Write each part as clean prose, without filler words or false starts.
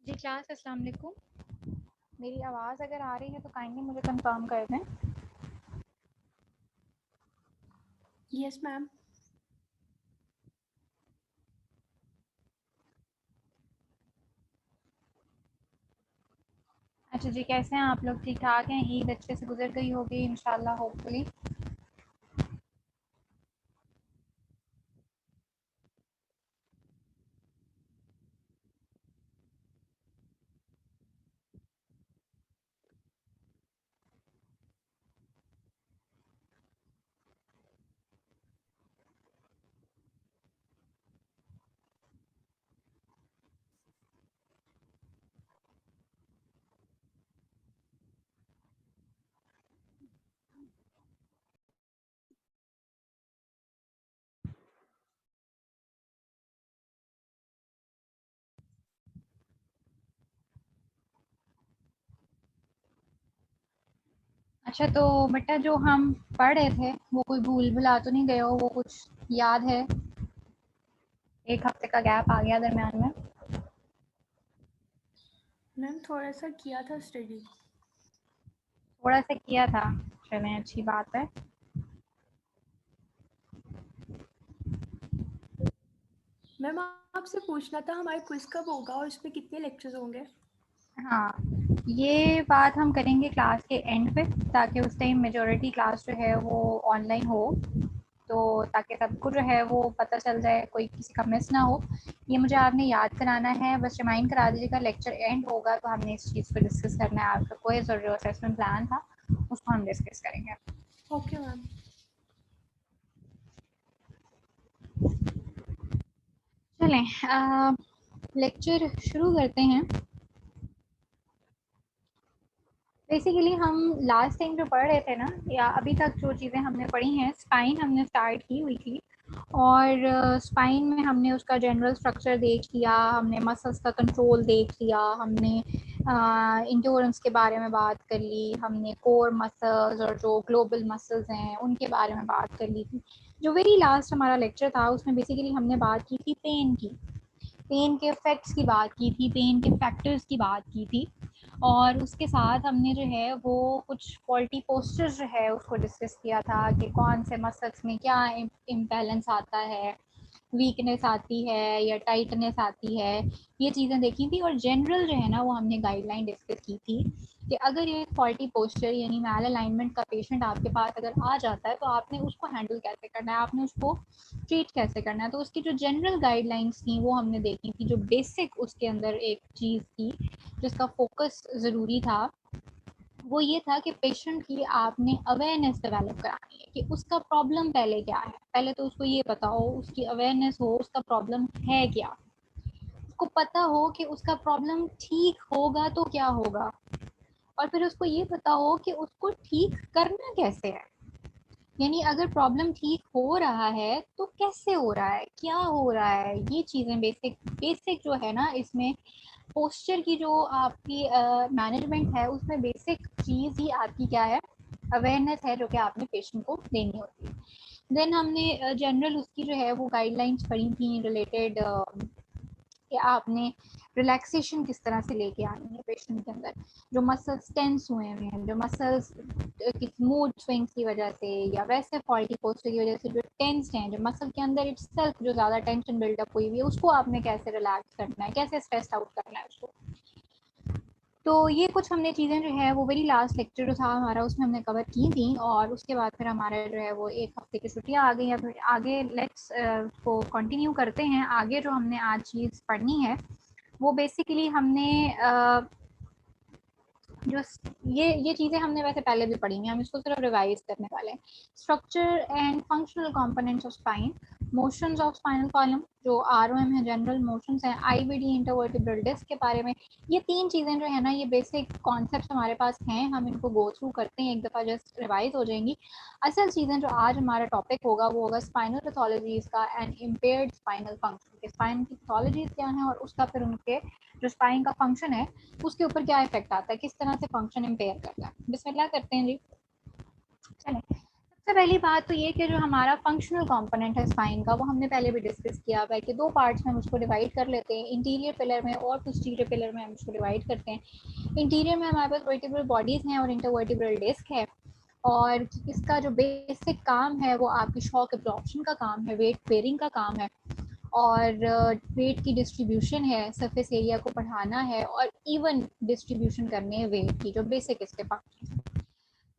जी class अस्सलाम वालेकुम। मेरी आवाज़ अगर आ रही है तो काइंडली मुझे कंफर्म कर दें। Yes ma'am. अच्छा जी, कैसे हैं आप लोग? ठीक ठाक हैं? ईद अच्छे से गुजर गई होगी इंशाल्लाह, होपफुली। अच्छा, तो बेटा जो हम पढ़ रहे थे वो कोई भूल भुला तो नहीं गए हो? वो कुछ याद है? एक हफ्ते का गैप आ गया दरमियान में। मैम थोड़ा सा किया था स्टडी। थोड़ा सा किया था? चलें, अच्छी बात है। मैम आपसे पूछना था हमारे क्विज कब होगा और इस पे कितने लेक्चर्स होंगे? हाँ, ये बात हम करेंगे क्लास के एंड पे, ताकि उस टाइम मेजॉरिटी क्लास जो है वो ऑनलाइन हो, तो ताकि सबको जो है वो पता चल जाए, कोई किसी का मिस ना हो। ये मुझे आपने याद कराना है, बस रिमाइंड करा दीजिएगा। लेक्चर एंड होगा तो हमने इस चीज़ को डिस्कस करना है। आपका कोई ज़रूरी असेसमेंट प्लान था उसको हम डिस्कस करेंगे। Okay ma'am. चलें, लेक्चर शुरू करते हैं। बेसिकली हम लास्ट टाइम जो पढ़ रहे थे ना, या अभी तक जो चीज़ें हमने पढ़ी हैं, स्पाइन हमने स्टार्ट की हुई थी। और स्पाइन में हमने उसका जनरल स्ट्रक्चर देख लिया, हमने मसल्स का कंट्रोल देख लिया, हमने इंड्योरेंस के बारे में बात कर ली, हमने कोर मसल्स और जो ग्लोबल मसल्स हैं उनके बारे में बात कर ली थी। जो वेरी लास्ट हमारा लेक्चर था उसमें बेसिकली हमने बात की थी पेन की, पेन के इफ़ेक्ट्स की बात की थी, पेन के फैक्टर्स की बात की थी। और उसके साथ हमने जो है वो कुछ फॉल्टी पोस्चर्स जो है उसको डिस्कस किया था कि कौन से मसल्स में क्या इम्बैलेंस आता है, वीकनेस आती है या टाइटनेस आती है, ये चीज़ें देखी थी। और जनरल जो है ना वो हमने गाइडलाइन डिस्कस की थी कि अगर ये फॉल्टी पोस्चर यानी मैल अलाइनमेंट का पेशेंट आपके पास अगर आ जाता है तो आपने उसको हैंडल कैसे करना है, आपने उसको ट्रीट कैसे करना है। तो उसकी जो जनरल गाइडलाइंस थी वो हमने देखी थी। जो बेसिक उसके अंदर एक चीज़ थी जिसका फोकस ज़रूरी था वो ये था कि पेशेंट की आपने अवेयरनेस डेवलप करानी है कि उसका प्रॉब्लम पहले क्या है। पहले तो उसको ये पता हो, उसकी अवेयरनेस हो उसका प्रॉब्लम है क्या, उसको पता हो कि उसका प्रॉब्लम ठीक होगा तो क्या होगा, और फिर उसको ये पता हो कि उसको ठीक करना कैसे है। यानी अगर प्रॉब्लम ठीक हो रहा है तो कैसे हो रहा है, क्या हो रहा है, ये चीज़ें बेसिक बेसिक जो है ना इसमें पोस्चर की जो आपकी मैनेजमेंट है उसमें बेसिक चीज़ ही आपकी क्या है, अवेयरनेस है, जो कि आपने पेशेंट को देनी होती है। देन हमने जनरल उसकी जो है वो गाइडलाइंस पढ़ी थी रिलेटेड कि आपने रिलैक्सेशन किस तरह से लेके आनी है पेशेंट के अंदर। जो मसल्स टेंस हुए हुए हैं, जो मसल्स किस मूड स्विंग्स की वजह से या वैसे फॉल्टी पोस्चर की वजह से जो टेंस्ड हैं, जो मसल के अंदर इट्सेल्फ जो ज़्यादा टेंशन बिल्डअप हुई हुई है, उसको आपने कैसे रिलैक्स करना है, कैसे स्ट्रेस आउट करना है उसको। तो ये कुछ हमने चीज़ें जो है वो वेरी लास्ट लेक्चर जो था हमारा उसमें हमने कवर की थी। और उसके बाद फिर हमारा जो है वो एक हफ्ते की छुट्टियाँ आ गई हैं। फिर आगे लेट्स को कंटिन्यू करते हैं। आगे जो हमने आज चीज़ पढ़नी है वो बेसिकली हमने जो ये चीज़ें हमने वैसे पहले भी पढ़ी हैं, हम इसको सिर्फ रिवाइज करने वाले हैं। Structure and functional components of spine, motions of spinal column जो आरओएम है, जनरल मोशंस हैं, आईवीडी इंटरवर्टिब्रल डिस्क के बारे में। ये तीन चीज़ें जो है ना ये बेसिक कॉन्सेप्ट्स हमारे पास हैं, हम इनको गो थ्रू करते हैं, एक दफ़ा जस्ट रिवाइज हो जाएंगी। असल चीज़ें जो आज हमारा टॉपिक होगा वो होगा स्पाइनल पैथोलॉजीज का एंड इम्पेयर्ड स्पाइनल फंक्शन के, स्पाइन की पैथोलॉजीज क्या है और उसका फिर उनके जो स्पाइन का फंक्शन है उसके ऊपर क्या इफेक्ट आता है, किस तरह से फंक्शन इम्पेयर करता है। बिस्मिल्लाह करते हैं जी। चलें, सबसे पहली बात तो ये कि जो हमारा फंक्शनल कंपोनेंट है स्पाइन का, वो हमने पहले भी डिस्कस किया हुआ है कि दो पार्ट्स में हम उसको डिवाइड कर लेते हैं, इंटीरियर पिलर में और पोस्टीरियर पिलर में हम उसको डिवाइड करते हैं। इंटीरियर में हमारे पास वर्टिब्रल बॉडीज़ हैं और इंटरवर्टिब्रल डिस्क है, और इसका जो बेसिक काम है वो आपकी शॉक एब्जॉर्प्शन का काम है, वेट बेयरिंग का काम है, और वेट की डिस्ट्रीब्यूशन है, सरफेस एरिया को बढ़ाना है, और इवन डिस्ट्रीब्यूशन करने है वेट की, जो बेसिक इसके फंक्शन।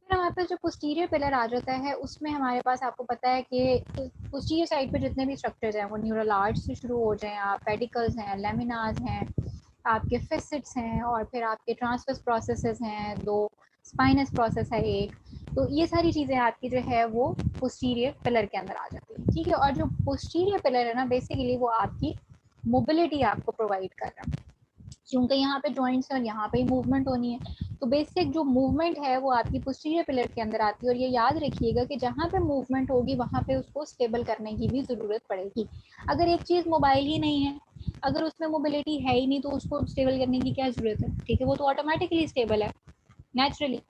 फिर हमारे पास जो पोस्टीरियर पिलर आ जाता है, उसमें हमारे पास आपको पता है कि पोस्टीरियर साइड पे जितने भी स्ट्रक्चर्स हैं, वो न्यूरल आर्च से शुरू हो जाएं, आप पेडिकल्स हैं, लेमिनाज हैं, आपके फेसिट्स हैं, और फिर आपके ट्रांसवर्स प्रोसेसेस हैं, दो स्पाइनस प्रोसेस है एक, तो ये सारी चीज़ें आपकी जो है वो पोस्टीरियर पिलर के अंदर आ जाती है, ठीक है। और जो पोस्टीरियर पिलर है ना, बेसिकली वो आपकी मोबिलिटी आपको प्रोवाइड कर रहा है, क्योंकि यहाँ पे जॉइंट्स और यहाँ पे ही मूवमेंट होनी है, तो बेसिक जो मूवमेंट है वो आपकी पोस्टीरियर पिलर के अंदर आती है। और ये याद रखिएगा कि जहाँ पे मूवमेंट होगी वहाँ पे उसको स्टेबल करने की भी ज़रूरत पड़ेगी। अगर एक चीज़ मोबाइल ही नहीं है, अगर उसमें मोबिलिटी है ही नहीं, तो उसको स्टेबल करने की क्या ज़रूरत है, ठीक है, वो तो ऑटोमेटिकली स्टेबल है नेचुरली।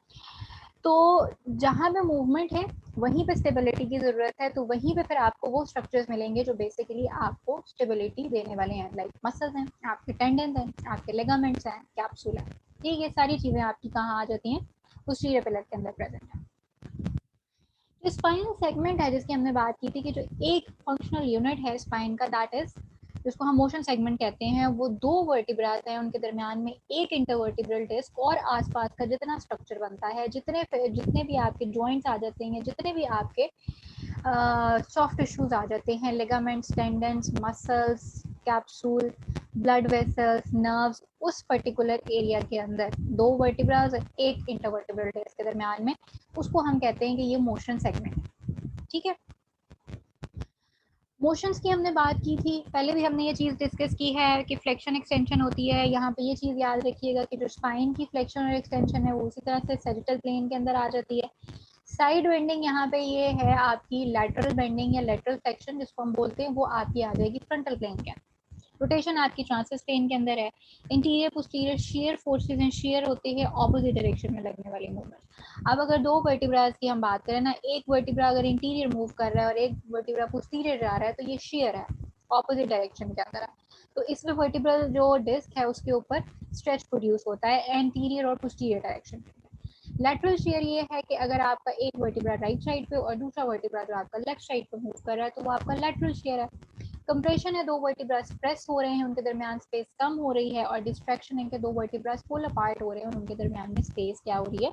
तो जहाँ पे मूवमेंट है वहीं पे स्टेबिलिटी की ज़रूरत है, तो वहीं पे फिर आपको वो स्ट्रक्चर्स मिलेंगे जो बेसिकली आपको स्टेबिलिटी देने वाले हैं, लाइक मसल्स हैं, आपके टेंडन हैं, आपके लिगामेंट्स हैं, कैप्सूल है, ये सारी चीज़ें आपकी कहाँ आ जाती हैं, पोस्टीरियर पिलर के अंदर प्रेजेंट है। जो स्पाइनल सेगमेंट है जिसकी हमने बात की थी कि जो एक फंक्शनल यूनिट है स्पाइन का, दैट इज जिसको हम मोशन सेगमेंट कहते हैं, वो दो वर्टिब्रास हैं, उनके दरमियान में एक इंटरवर्टिब्रल डिस्क और आसपास का जितना स्ट्रक्चर बनता है, जितने भी आपके जॉइंट्स आ जाते हैं, जितने भी आपके सॉफ्ट टिश्यूज आ जाते हैं, ligaments, tendons, muscles, capsule, blood vessels, nerves, उस पर्टिकुलर एरिया के अंदर दो वर्टिब्रास एक इंटरवर्टिब्रल डिस्क के दरमियान में, उसको हम कहते हैं कि ये मोशन सेगमेंट है, ठीक है। मोशंस की हमने बात की थी पहले भी, हमने ये चीज़ डिस्कस की है कि फ्लेक्शन एक्सटेंशन होती है। यहाँ पे ये चीज़ याद रखिएगा कि जो स्पाइन की फ्लेक्शन और एक्सटेंशन है वो उसी तरह से सैजिटल प्लेन के अंदर आ जाती है। साइड बेंडिंग यहाँ पे ये है आपकी लैटरल बेंडिंग या लैटरल फ्लेक्शन जिसको हम बोलते हैं, वो आपकी आ जाएगी फ्रंटल प्लेन के अंदर। रोटेशन आपकी ट्रांसवर्स प्लेन के अंदर है। Interior posterior share forces and share होती है ऑपोजिट डायरेक्शन में लगने वाली मूवमेंट। अब अगर दो वर्टिब्रास की हम बात करें ना, एक वर्टिब्रा अगर इंटीरियर मूव कर रहा है और एक वर्टिब्रा पोस्टीरियर जा रहा है, तो ये शेयर है ऑपोजिट डायरेक्शन के अंदर है। तो इसमें वर्टिब्रल जो डिस्क है उसके ऊपर स्ट्रेच प्रोड्यूस होता है एंटीरियर और पोस्टीरियर डायरेक्शन में। लैटरल शेयर ये है कि अगर आपका एक वर्टिब्रा राइट साइड पे और दूसरा वर्टिब्रा जो आपका लेफ्ट साइड पे मूव कर रहा है, तो वो आपका लैटरल शेयर है। कंप्रेशन है, दो वर्टिब्रास प्रेस हो रहे हैं, उनके दरमियान स्पेस कम हो रही है, और डिस्ट्रैक्शन है कि दो वर्टिब्रास पुल अपार्ट हो रहे हैं और उनके दरमियान में स्पेस क्या हो रही है,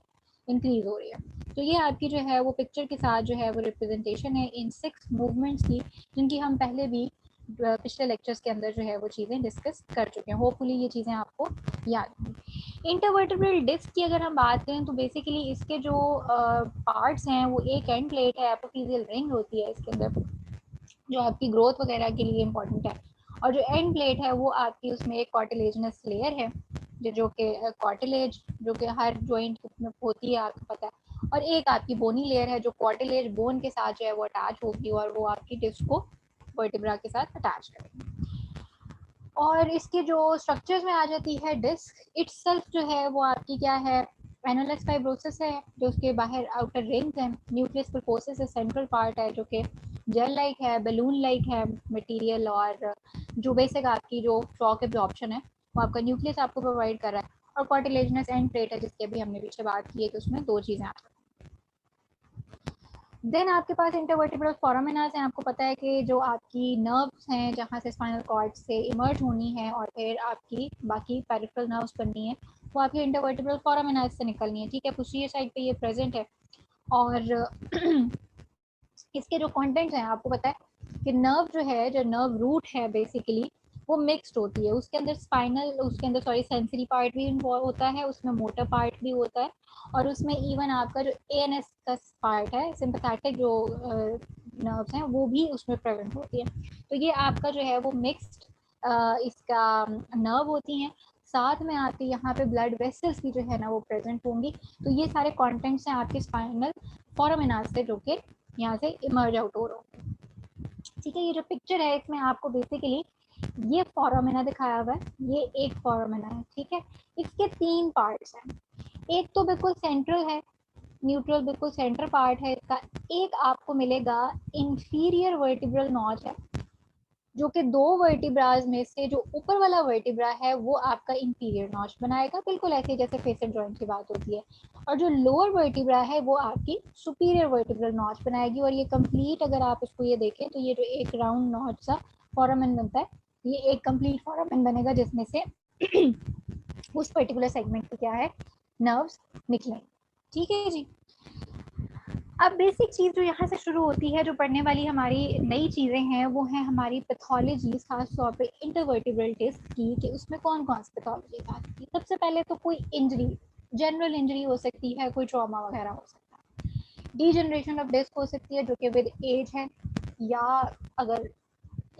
इंक्रीज हो रही है। तो ये आपकी जो है वो पिक्चर के साथ जो है वो रिप्रेजेंटेशन है इन 6 मूवमेंट्स की, जिनकी हम पहले भी पिछले लेक्चर्स के अंदर जो है वो चीज़ें डिस्कस कर चुके हैं। होपफुली ये चीज़ें आपको याद होंगी। इंटरवर्टिब्रल डिस्क की अगर हम बात करें तो बेसिकली इसके जो पार्ट्स हैं वो एक एंड प्लेट है, एपोफिजियल रिंग होती है इसके अंदर जो आपकी ग्रोथ वगैरह के लिए इम्पोर्टेंट है, और जो एंड प्लेट है वो आपकी उसमें एक कॉटिलेजनस लेयर है जो कि कॉटिलेज जो कि हर जॉइंट में होती है आपको पता है, और एक आपकी बोनी लेयर है जो कॉटिलेज बोन के साथ जो है वो अटैच होगी और वो आपकी डिस्क को वर्टिब्रा के साथ अटैच करेगी। और इसके जो स्ट्रक्चर्स में आ जाती है, डिस्क इटसेल्फ जो है वो आपकी क्या है, एनोलस फाइब्रोसिस है जो उसके बाहर आउटर रिंग्स हैं, न्यूक्लियस प्रोपोसिस है, सेंट्रल पार्ट है जो कि जेल लाइक है, बलून लाइक है मटेरियल, और जो बेसिक आपकी जो शॉक एब्जॉर्प्शन है वो आपका न्यूक्लियस आपको प्रोवाइड कर रहा है, और कॉटिलेजनस एंड प्लेट है जिसकी अभी हमने पीछे बात की है कि उसमें दो चीज़ें आती हैं। देन आपके पास इंटरवर्टिब्रल फोरामिनास हैं, आपको पता है कि जो आपकी नर्व्स हैं जहाँ से स्पाइनल कॉर्ड से इमर्ज होनी है और फिर आपकी बाकी पेरिफेरल नर्व्स बननी है, वो आपकी इंटरवर्टिब्रल फोरामिनास से निकलनी है, ठीक है। पोस्टीरियर साइड पे ये प्रेजेंट है, और इसके जो कंटेंट्स हैं आपको पता है कि नर्व जो है, जो नर्व रूट है बेसिकली वो मिक्स्ड होती है, उसके अंदर सेंसरी पार्ट भी इन्वॉल्व होता है, उसमें मोटर पार्ट भी होता है, और उसमें इवन आपका जो एएनएस का पार्ट है, सिंपैथेटिक जो नर्व्स हैं वो भी उसमें प्रेजेंट होती है। तो ये आपका जो है वो मिक्स्ड इसका नर्व होती हैं। साथ में आपके यहाँ पे ब्लड वेसल्स भी जो है ना वो प्रेजेंट होंगी। तो ये सारे कंटेंट्स हैं आपके स्पाइनल फोरामिनास से जो कि यहाँ से इमर्ज आउट हो रहा हो, ठीक है। ये जो पिक्चर है इसमें आपको बेसिकली ये फोरामिना दिखाया हुआ है, ये एक फोरामिना है, ठीक है। इसके 3 पार्ट्स हैं, एक तो बिल्कुल सेंट्रल है, न्यूट्रल बिल्कुल सेंटर पार्ट है इसका। एक आपको मिलेगा इंफीरियर वर्टिब्रल नॉच है, जो कि दो वर्टिब्राज में से जो ऊपर वाला वर्टिब्रा है वो आपका इंफीरियर नॉच बनाएगा, बिल्कुल ऐसे जैसे फेसेट जॉइंट की बात होती है। और जो लोअर वर्टिब्रा है वो आपकी सुपीरियर वर्टिब्रल नॉच बनाएगी। और ये कंप्लीट अगर आप इसको ये देखें तो ये जो एक राउंड नॉच सा फोरामेन बनता है, ये एक कंप्लीट फोरामेन बनेगा जिसमें से उस पर्टिकुलर सेगमेंट पे क्या है, नर्व्स निकलेंगे। ठीक है जी। अब बेसिक चीज जो यहाँ से शुरू होती है, जो पढ़ने वाली हमारी नई चीजें हैं, वो है हमारी पैथोलॉजी, खास तौर पे इंटरवर्टिब्रल डिस्क की, कि उसमें कौन कौन सी पैथोलॉजी आती है। सबसे पहले तो कोई इंजरी, जनरल इंजरी हो सकती है, कोई ट्रॉमा वगैरह हो सकता है। डीजनरेशन ऑफ डिस्क हो सकती है जो कि विद एज है, या अगर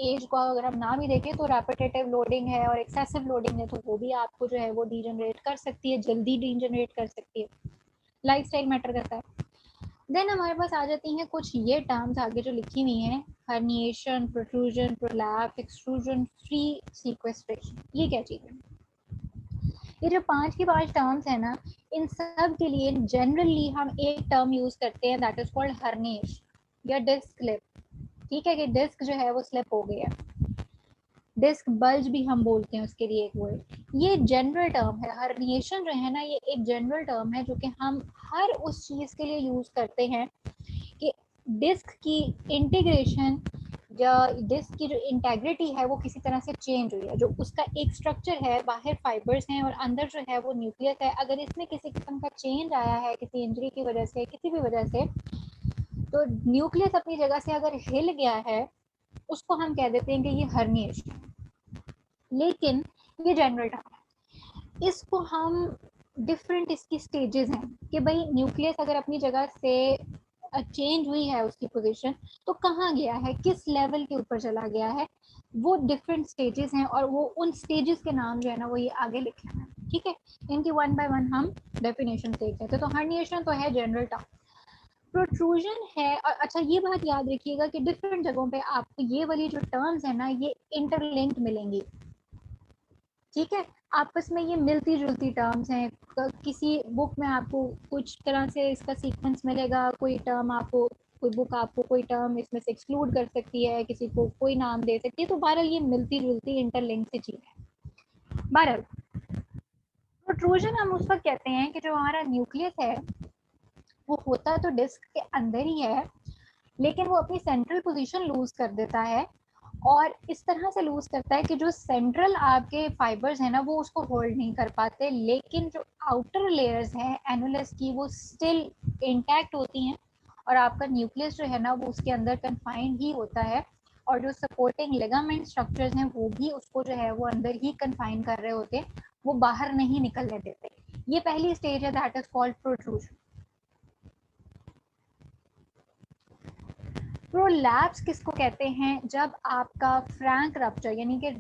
एज को अगर हम ना भी देखें तो रेपिटेटिव लोडिंग है और एक्सेसिव लोडिंग है, तो वो भी आपको जो है वो डीजनरेट कर सकती है, जल्दी डीजनरेट कर सकती है। लाइफस्टाइल मैटर करता है। देन हमारे पास आ जाती हैं कुछ ये टर्म्स आगे जो लिखी हुई हैं, herniation, protrusion, prolapse, extrusion, free sequestration. ये क्या चीज़ है? ये जो पांच की पांच टर्म्स है ना, इन सब के लिए जनरली हम एक टर्म यूज करते हैं, दैट इज कॉल्ड हर्निएशन या डिस्क स्लिप। ठीक है, कि डिस्क जो है वो स्लिप हो गया, डिस्क बल्ज भी हम बोलते हैं उसके लिए एक वर्ड। ये जनरल टर्म है, हर्निएशन जो है ना, ये एक जनरल टर्म है जो कि हम हर उस चीज के लिए यूज करते हैं कि डिस्क की इंटीग्रेशन या डिस्क की जो इंटेग्रिटी है वो किसी तरह से चेंज हुई है। जो उसका एक स्ट्रक्चर है, बाहर फाइबर्स हैं और अंदर जो है वो न्यूक्लियस है, अगर इसमें किसी किस्म का चेंज आया है किसी इंजरी की वजह से, किसी भी वजह से, तो न्यूक्लियस अपनी जगह से अगर हिल गया है, उसको हम कह देते हैं कि ये हर्निएशन। लेकिन ये जनरल टर्म है, इसको हम डिफरेंट इसकी स्टेजेस हैं कि भाई न्यूक्लियस अगर अपनी जगह से चेंज हुई है उसकी पोजीशन, तो कहाँ गया है, किस लेवल के ऊपर चला गया है, वो डिफरेंट स्टेजेस हैं और वो उन स्टेजेस के नाम जो है ना वो ये आगे लिखे हैं। ठीक है, इनकी वन बाय वन हम डेफिनेशन देख लेते हैं। तो हर्निएशन तो है जनरल टर्म। प्रोट्रूजन है, और अच्छा ये बात याद रखिएगा कि डिफरेंट जगहों पे आपको ये वाली जो टर्म्स है ना ये इंटरलिंक्ड मिलेंगी। ठीक है, आपस में ये मिलती जुलती टर्म्स हैं। किसी बुक में आपको कुछ तरह से इसका सीक्वेंस मिलेगा, कोई टर्म आपको, कोई बुक आपको कोई टर्म इसमें से एक्सक्लूड कर सकती है, किसी को कोई नाम दे सकती है। तो बहरहाल ये मिलती जुलती इंटरलिंक सी चीज है। बहरहाल प्रोट्रूजन हम उस वक्त कहते हैं कि जो हमारा न्यूक्लियस है वो होता तो डिस्क के अंदर ही है, लेकिन वो अपनी सेंट्रल पोजीशन लूज कर देता है। और इस तरह से लूज करता है कि जो सेंट्रल आपके फाइबर्स है ना वो उसको होल्ड नहीं कर पाते, लेकिन जो आउटर लेयर्स हैं एनुलस की वो स्टिल इंटैक्ट होती हैं, और आपका न्यूक्लियस जो है ना वो उसके अंदर कन्फाइंड ही होता है। और जो सपोर्टिंग लिगामेंट स्ट्रक्चर्स हैं वो भी उसको जो है वो अंदर ही कन्फाइन कर रहे होते हैं, वो बाहर नहीं निकलने देते। ये पहली स्टेज है, that is called protrusion. Prolapse किसको कहते हैं? जब आपका फ्रैंक रप्चर यानी कि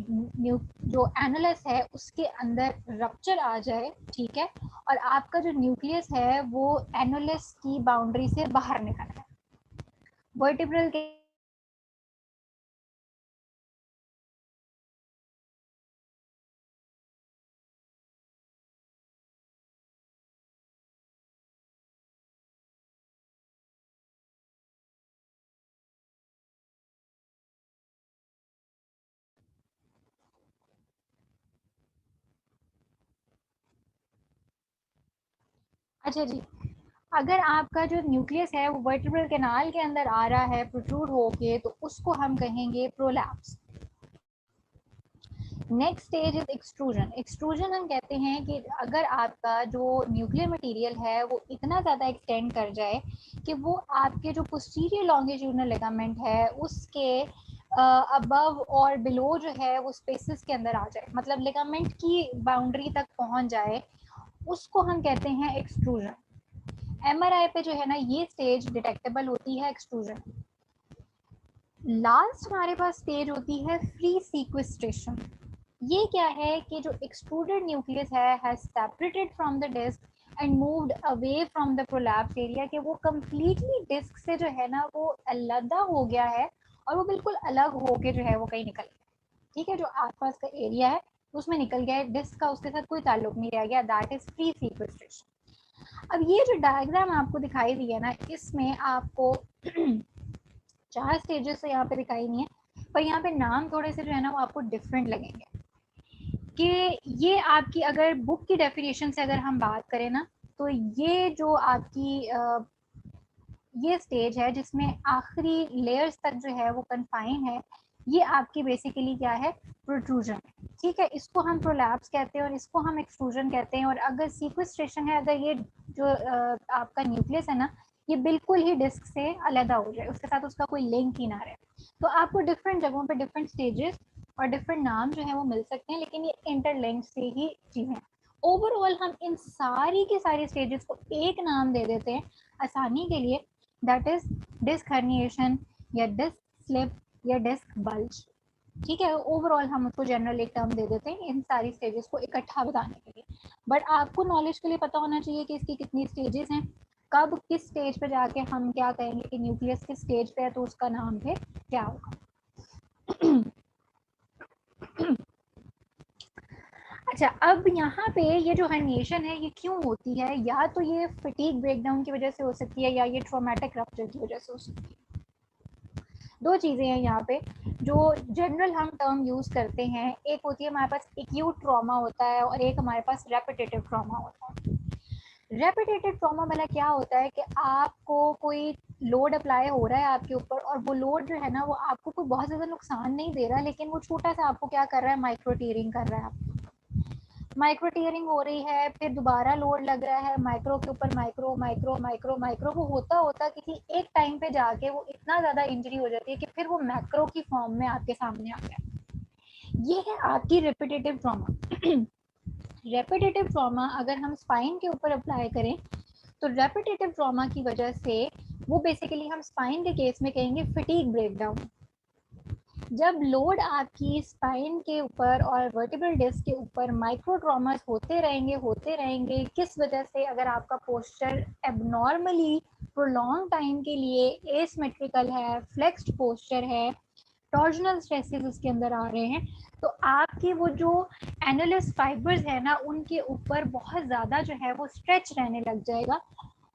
जो एनालस है उसके अंदर रप्चर आ जाए, ठीक है, और आपका जो न्यूक्लियस है वो एनालस की बाउंड्री से बाहर निकल जाए। वर्टिब्रल के अच्छा जी, अगर आपका जो न्यूक्लियस है वो वर्टिब्रल कैनाल के अंदर आ रहा है प्रोट्रूड होके, तो उसको हम कहेंगे prolapse. Next stage is extrusion. Extrusion हम कहते हैं कि अगर आपका जो न्यूक्लियर मटेरियल है वो इतना ज़्यादा एक्सटेंड कर जाए कि वो आपके जो पोस्टीरियर लॉन्गिट्यूडनल लिगामेंट है उसके अबव और बिलो जो है वो स्पेसिस के अंदर आ जाए, मतलब लिगामेंट की बाउंड्री तक पहुंच जाए, उसको हम कहते हैं एक्सट्रूजन। एमआरआई पे जो है ना ये स्टेज डिटेक्टेबल होती है एक्सट्रूजन। लास्ट हमारे पास स्टेज होती है फ्री सीक्वेस्ट्रेशन। ये क्या है कि जो एक्सट्रूडेड न्यूक्लियस है has separated from the disc and moved away from the prolapse area, कि वो कंप्लीटली डिस्क से जो है ना वो अलग हो गया है और वो बिल्कुल अलग होके जो है वो कहीं निकल गया। ठीक है, जो आसपास का एरिया है उसमें निकल गया है, डिस्क का उसके साथ कोई ताल्लुक नहीं रह गया, दैट इज फ्री सीक्वेस्ट्रेशन। अब ये जो डायग्राम आपको दिखाई दी है ना, इसमें आपको 4 स्टेजेस तो यहाँ पे दिखाई नहीं है, पर यहाँ पे नाम थोड़े से जो है ना वो आपको डिफरेंट लगेंगे। कि ये आपकी अगर बुक की डेफिनेशन से अगर हम बात करें ना, तो ये जो आपकी ये स्टेज है जिसमें आखिरी लेयर्स तक जो है वो कन्फाइन है, ये आपकी बेसिकली क्या है, प्रोट्रूजन है। ठीक है, इसको हम प्रोलैप्स कहते हैं और इसको हम एक्सट्रूजन कहते हैं। और अगर सीक्वेस्ट्रेशन है, अगर ये जो आपका न्यूक्लियस है ना, ये बिल्कुल ही डिस्क से अलग हो जाए, उसके साथ उसका कोई लिंक ही ना रहे, तो आपको डिफरेंट जगहों पे डिफरेंट स्टेजेस और डिफरेंट नाम जो है वो मिल सकते हैं, लेकिन ये इंटरलिंक्ड से ही चीज़ें। ओवरऑल हम इन सारी की सारी स्टेजेस को एक नाम दे देते हैं आसानी के लिए, दैट इज डिस्क हर्निएशन या डिस्क स्लिप या डिस्क बल्ज। ठीक है, ओवरऑल हम उसको जनरल एक टर्म दे देते हैं इन सारी स्टेजेस को इकट्ठा बताने के लिए। बट आपको नॉलेज के लिए पता होना चाहिए कि इसकी कितनी स्टेजेस हैं, कब किस स्टेज पे जाके हम क्या कहेंगे कि न्यूक्लियस किस स्टेज पे है, तो उसका नाम फिर क्या होगा। अच्छा, अब यहाँ पे ये जो हर्निएशन है ये क्यों होती है, या तो ये फटीग ब्रेकडाउन की वजह से हो सकती है या ये ट्रॉमेटिक रप्चर की वजह से हो सकती है। दो चीज़ें हैं यहाँ पे जो जनरल हम टर्म यूज़ करते हैं, एक होती है हमारे पास एक्यूट ट्रॉमा होता है और एक हमारे पास रेपिटेटिव ट्रॉमा होता है। रेपिटेटिव ट्रॉमा वाला क्या होता है कि आपको कोई लोड अप्लाई हो रहा है आपके ऊपर, और वो लोड जो है ना वो आपको कोई बहुत ज़्यादा नुकसान नहीं दे रहा, लेकिन वो छोटा सा आपको क्या कर रहा है, माइक्रो टीयरिंग कर रहा है आपको। माइक्रो टीयरिंग हो रही है, फिर दोबारा लोड लग रहा है माइक्रो के ऊपर माइक्रो माइक्रो माइक्रो माइक्रो, वो होता होता किसी एक टाइम पे जाके वो इतना ज़्यादा इंजरी हो जाती है कि फिर वो मैक्रो की फॉर्म में आपके सामने आ गया। ये है आपकी रेपिटेटिव ट्रॉमा। रेपिटेटिव ट्रॉमा अगर हम स्पाइन के ऊपर अप्लाई करें, तो रेपिटेटिव ट्रॉमा की वजह से वो बेसिकली हम स्पाइन के केस में कहेंगे फटीग ब्रेकडाउन। जब लोड आपकी स्पाइन के ऊपर और वर्टिब्रल डिस्क के ऊपर माइक्रो ट्रॉमास होते रहेंगे, किस वजह से, अगर आपका पोस्चर एबनॉर्मली प्रोलॉन्ग टाइम के लिए एसिमेट्रिकल है, फ्लेक्स्ड पोस्चर है, टॉर्जनल स्ट्रेसेस उसके अंदर आ रहे हैं, तो आपके वो जो एनुलस फाइबर्स है ना, उनके ऊपर बहुत ज़्यादा जो है वो स्ट्रेच रहने लग जाएगा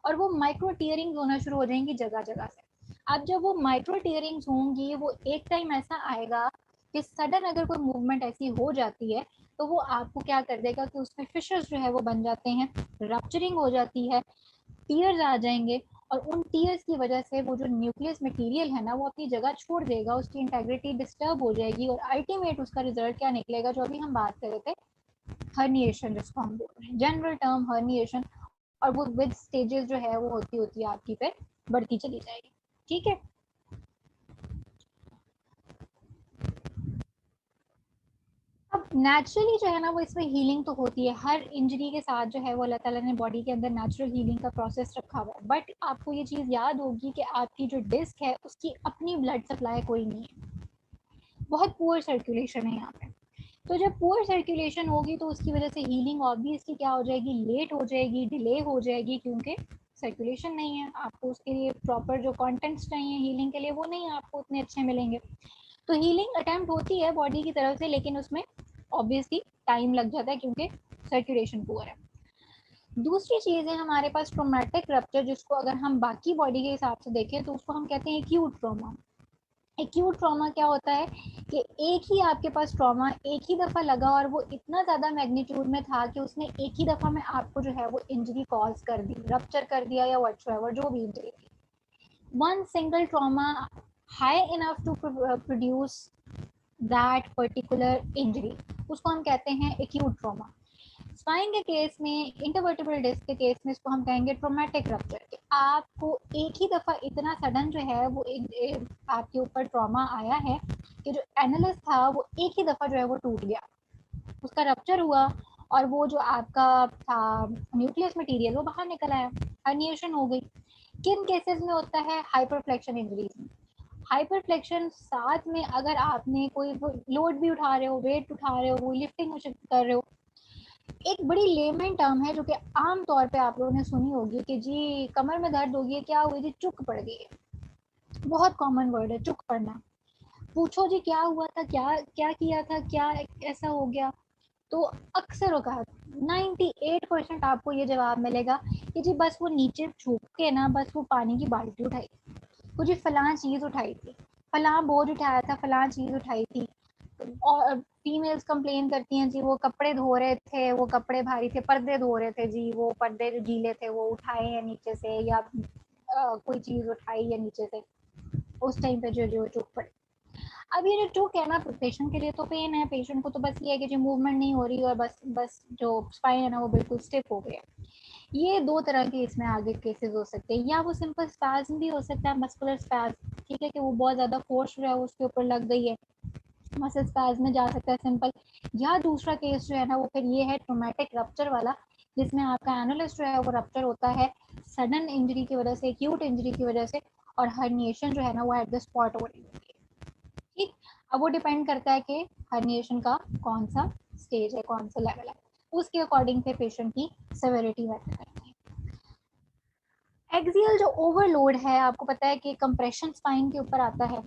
और वो माइक्रो टीयरिंग होना शुरू हो जाएंगी जगह जगह से। अब जब वो माइक्रो टीयरिंग्स होंगी, वो एक टाइम ऐसा आएगा कि सडन अगर कोई मूवमेंट ऐसी हो जाती है तो वो आपको क्या कर देगा कि उसमें फिशर्स जो है वो बन जाते हैं, रप्चरिंग हो जाती है, टीयर्स आ जाएंगे, और उन टीयर्स की वजह से वो जो न्यूक्लियस मटेरियल है ना वो अपनी जगह छोड़ देगा, उसकी इंटेग्रिटी डिस्टर्ब हो जाएगी और अल्टीमेट उसका रिजल्ट क्या निकलेगा, जो अभी हम बात कर रहे थे, हर्निएशन, जिसको हम बोल रहे हैं जनरल टर्म हर्निएशन। और वो विद स्टेजेस जो है वो होती होती आपकी फिर बढ़ती चली जाएगी। ठीक है, अब नेचुरली जो है ना वो इसमें हीलिंग तो होती है, हर इंजरी के साथ जो है वो अल्लाह ताला ने बॉडी के अंदर नेचुरल हीलिंग का प्रोसेस रखा हुआ है। बट आपको ये चीज़ याद होगी कि आपकी जो डिस्क है उसकी अपनी ब्लड सप्लाई कोई नहीं है, बहुत पुअर सर्कुलेशन है यहाँ पे। तो जब पुअर सर्कुलेशन होगी तो उसकी वजह से हीलिंग ऑब्वियसली क्या हो जाएगी, लेट हो जाएगी, डिले हो जाएगी, क्योंकि सर्कुलेशन नहीं है, आपको उसके लिए प्रॉपर जो कंटेंट्स चाहिए हीलिंग के लिए वो नहीं आपको उतने अच्छे मिलेंगे। तो हीलिंग अटेम्प्ट होती है बॉडी की तरफ से, लेकिन उसमें ऑब्वियसली टाइम लग जाता है क्योंकि सर्कुलेशन पुअर है। दूसरी चीज़ है हमारे पास ट्रोमेटिक रप्चर, जिसको अगर हम बाकी बॉडी के हिसाब से देखें तो उसको हम कहते हैं एक्यूट ट्रॉमा। एक्यूट ट्रॉमा क्या होता है कि एक ही आपके पास ट्रॉमा एक ही दफ़ा लगा और वो इतना ज़्यादा मैग्नीट्यूड में था कि उसने एक ही दफ़ा में आपको जो है वो इंजरी कॉज कर दी, रप्चर कर दिया या व्हाटएवर जो भी इंजरी थी। One single trauma high enough to produce that particular injury, उसको हम कहते हैं एक्यूट ट्रॉमा। स्पाइन के केस में, इंटरवर्टिब्रल डिस्क के केस में इसको हम कहेंगे ट्रोमेटिक रप्चर, कि आपको एक ही दफ़ा इतना सडन जो है वो आपके ऊपर ट्रॉमा आया है कि जो एनालिस था वो एक ही दफ़ा जो है वो टूट गया, उसका रप्चर हुआ और वो जो आपका था न्यूक्लियस मटेरियल वो बाहर निकल आया, हर्निएशन हो गई। किन केसेस में होता है, हाइपरफ्लेक्शन इंजरीज में। हाइपरफ्लेक्शन साथ में अगर आपने कोई लोड भी उठा रहे हो, वेट उठा रहे हो, वो लिफ्टिंग कर रहे हो, एक बड़ी लेमन टर्म है जो कि आम तौर पे आप लोगों ने सुनी होगी कि जी कमर में दर्द होगी, क्या हुई जी, चुक पड़ गई है। बहुत कॉमन वर्ड है चुक पड़ना। पूछो जी क्या हुआ था, क्या क्या किया था, क्या ऐसा हो गया, तो अक्सर औकात 98% आपको ये जवाब मिलेगा कि जी बस वो नीचे झुक के ना बस वो पानी की बाल्टी उठाई, वो जी फलां चीज़ उठाई थी, फलां बोझ उठाया था, फलां चीज़ उठाई थी। और फीमेल्स कंप्लेन करती हैं जी वो कपड़े धो रहे थे, वो कपड़े भारी थे, पर्दे धो रहे थे जी, वो पर्दे जो गीले थे वो उठाए हैं नीचे से, या कोई चीज़ उठाई है नीचे से, उस टाइम पे जो जो चुप पड़े। अब ये जो चुक है ना पेशेंट के लिए तो पेन है, पेशेंट को तो बस ये है कि जो मूवमेंट नहीं हो रही और बस बस जो स्पाइन है ना वो बिल्कुल स्टिफ हो गया। ये दो तरह के इसमें आगे केसेस हो सकते हैं, या वो सिंपल स्पैज्म भी हो सकता है, मस्कुलर स्पैज्म, ठीक है, कि वो बहुत ज़्यादा फोर्स जो है उसके ऊपर लग गई है, मसल स्पैज्म में जा सकता है सिंपल। या दूसरा केस जो है ना वो फिर ये है ट्रोमेटिक रप्चर वाला, जिसमें आपका एनुलस जो है वो रप्चर होता है सडन इंजरी की वजह से, एक्यूट इंजरी की वजह से, और हर्निएशन जो है ना वो एट द स्पॉट हो रही है। ठीक, अब वो डिपेंड करता है कि हर्निएशन का कौन सा स्टेज है, कौन सा लेवल है, उसके अकॉर्डिंग फिर पेशेंट की सेवेरिटी मैटर करती है। एक्सियल जो ओवरलोड है, आपको पता है कि कंप्रेशन स्पाइन के ऊपर आता है।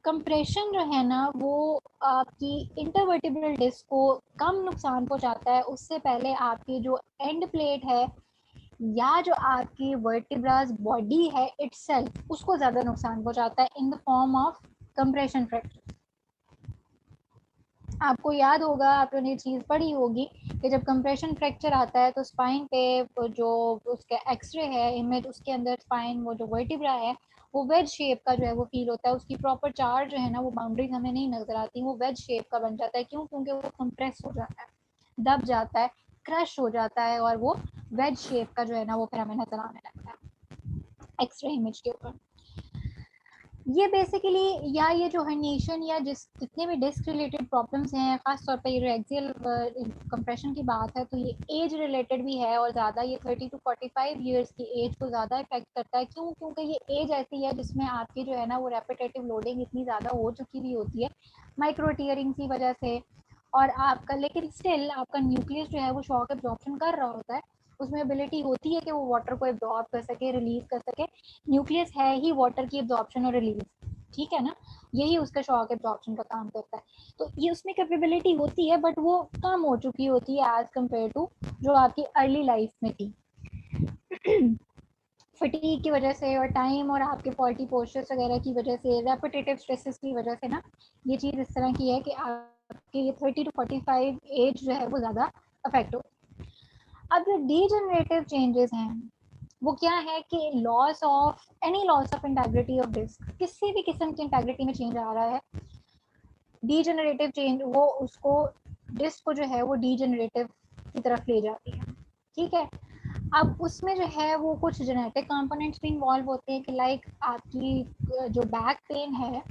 कंप्रेशन जो है ना वो आपकी इंटरवर्टिब्रल डिस्क को कम नुकसान पहुंचाता है, उससे पहले आपकी जो एंड प्लेट है या जो आपकी वर्टिब्रास बॉडी है इटसेल्फ उसको ज़्यादा नुकसान पहुंचाता है in the form of compression fracture. आपको याद होगा, आपने ये चीज़ पढ़ी होगी कि जब कंप्रेशन फ्रैक्चर आता है तो स्पाइन पे जो उसका एक्सरे है इमेज, उसके अंदर स्पाइन वो जो वर्टिब्रा है वो वेज शेप का जो है वो फील होता है, उसकी प्रॉपर चार्ज जो है ना वो बाउंड्रीज हमें नहीं नजर आती, वो वेज शेप का बन जाता है। क्यों? क्योंकि वो कंप्रेस हो जाता है, दब जाता है, क्रश हो जाता है, और वो वेज शेप का जो है ना वो फिर हमें नजर आने लगता है एक्सरे इमेज के ऊपर। ये बेसिकली, या ये जो हर्निएशन या जितने भी डिस्क रिलेटेड प्रॉब्लम्स हैं, खास तौर पे ये जो एक्सियल कंप्रेशन की बात है, तो ये एज रिलेटेड भी है, और ज़्यादा ये 30 to 45 ईयर्स की एज को ज़्यादा इफेक्ट करता है। क्यों? क्योंकि ये एज ऐसी है जिसमें आपकी जो है ना वो रेपिटेटिव लोडिंग इतनी ज़्यादा हो चुकी हुई होती है माइक्रो टीयरिंग की वजह से, और आपका लेकिन स्टिल आपका न्यूक्लियस जो है वो शॉक एब्जॉर्प्शन कर रहा होता है, उसमें एबिलिटी होती है कि वो वाटर को एब्जॉर्ब कर सके, रिलीज कर सके। न्यूक्लियस है ही वाटर की एब्जॉर्प्शन और रिलीज, ठीक है ना, यही उसका शॉक एब्जॉर्प्शन का काम करता है। तो ये उसमें कैपेबिलिटी होती है, बट वो कम हो चुकी होती है एज कम्पेयर टू जो आपकी अर्ली लाइफ में थी। फटीग की वजह से और टाइम और आपके फॉल्टी पोस्चर्स वगैरह की वजह से, रेपिटेटिव स्ट्रेसेस की वजह से ना ये चीज़ इस तरह की है कि आपके ये 30 to 45 एज जो है वो ज़्यादा अफेक्ट हो। अब जो डीजनरेटिव चेंजेस हैं वो क्या है कि loss of any loss of integrity of disc, किसी भी किस्म की इंटेग्रिटी में चेंज आ रहा है, डीजनरेटिव चेंज वो उसको डिस्क को जो है वो डीजनरेटिव की तरफ ले जाती है। ठीक है, अब उसमें जो है वो कुछ जेनेटिक कंपोनेंट्स भी इन्वॉल्व होते हैं कि लाइक आपकी जो बैक पेन है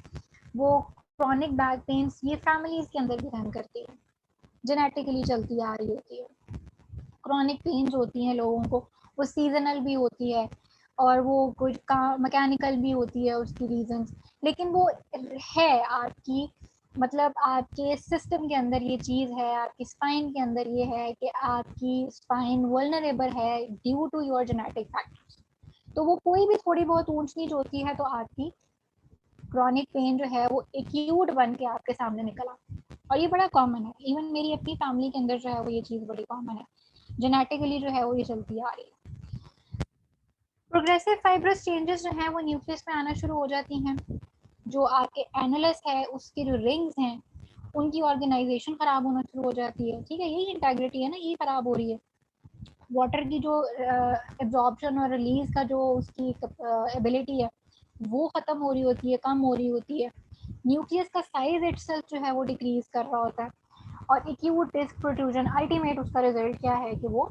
वो क्रॉनिक बैक पेन ये फैमिलीज के अंदर भी रहम करती है, जेनेटिकली चलती आ रही होती है। क्रॉनिक पेन्स होती हैं लोगों को, वो सीजनल भी होती है और वो कुछ का मैकेनिकल भी होती है उसकी रीजंस, लेकिन वो है आपकी, मतलब आपके सिस्टम के अंदर ये चीज़ है, आपकी स्पाइन के अंदर ये है कि आपकी स्पाइन वल्नरेबल है due to your genetic factors. तो वो कोई भी थोड़ी बहुत ऊंच नीच होती है तो आपकी क्रॉनिक पेन जो है वो एक्यूट बन के आपके सामने निकल आती है, और ये बड़ा कॉमन है। इवन मेरी अपनी फैमिली के अंदर जो है वो ये चीज़ बड़ी कॉमन है, जेनेटिकली जो है वो ये चलती आ रही है। प्रोग्रेसिव फाइब्रस चेंजेस जो हैं वो न्यूक्लियस में आना शुरू हो जाती हैं, जो आपके एनुलस है उसके जो रिंग्स हैं उनकी ऑर्गेनाइजेशन खराब होना शुरू हो जाती है। ठीक है, यही इंटेग्रिटी है ना, यही खराब हो रही है। वाटर की जो एब्जॉर्प्शन और रिलीज का जो उसकी एबिलिटी है वो ख़त्म हो रही होती है, कम हो रही होती है। न्यूक्लियस का साइज इटसेल्फ जो है वो डिक्रीज कर रहा होता है, और एक्यूट डिस्क प्रोट्रूजन अल्टीमेट उसका रिजल्ट क्या है कि वो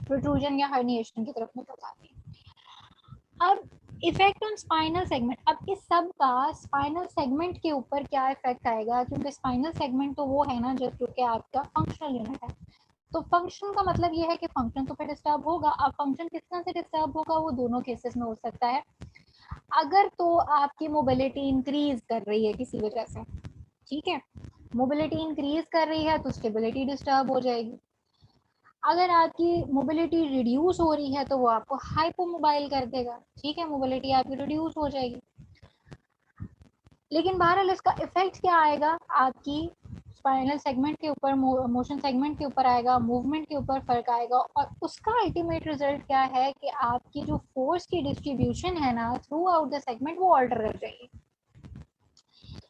प्रोट्रूजन या हर्निएशन की तरफ निकल जाती है। अब इफेक्ट ऑन स्पाइनल सेगमेंट, अब इस सब का स्पाइनल सेगमेंट के ऊपर क्या इफेक्ट आएगा, क्योंकि स्पाइनल सेगमेंट तो वो है ना जो कि आपका फंक्शनल यूनिट है। तो फंक्शन का मतलब ये है कि फंक्शन तो फिर डिस्टर्ब होगा। अब फंक्शन किस तरह से डिस्टर्ब होगा वो दोनों केसेस में हो सकता है। अगर तो आपकी मोबिलिटी इंक्रीज कर रही है किसी वजह से, ठीक है, मोबिलिटी इंक्रीज कर रही है तो स्टेबिलिटी डिस्टर्ब हो जाएगी। अगर आपकी मोबिलिटी रिड्यूस हो रही है तो वो आपको हाइपोमोबाइल कर देगा, ठीक है, मोबिलिटी आपकी रिड्यूस हो जाएगी। लेकिन बहरहाल इसका इफेक्ट क्या आएगा, आपकी स्पाइनल सेगमेंट के ऊपर, मोशन सेगमेंट के ऊपर आएगा, मूवमेंट के ऊपर फर्क आएगा, और उसका अल्टीमेट रिजल्ट क्या है कि आपकी जो फोर्स की डिस्ट्रीब्यूशन है ना थ्रू आउट द सेगमेंट वो ऑल्टर कर जाएगी।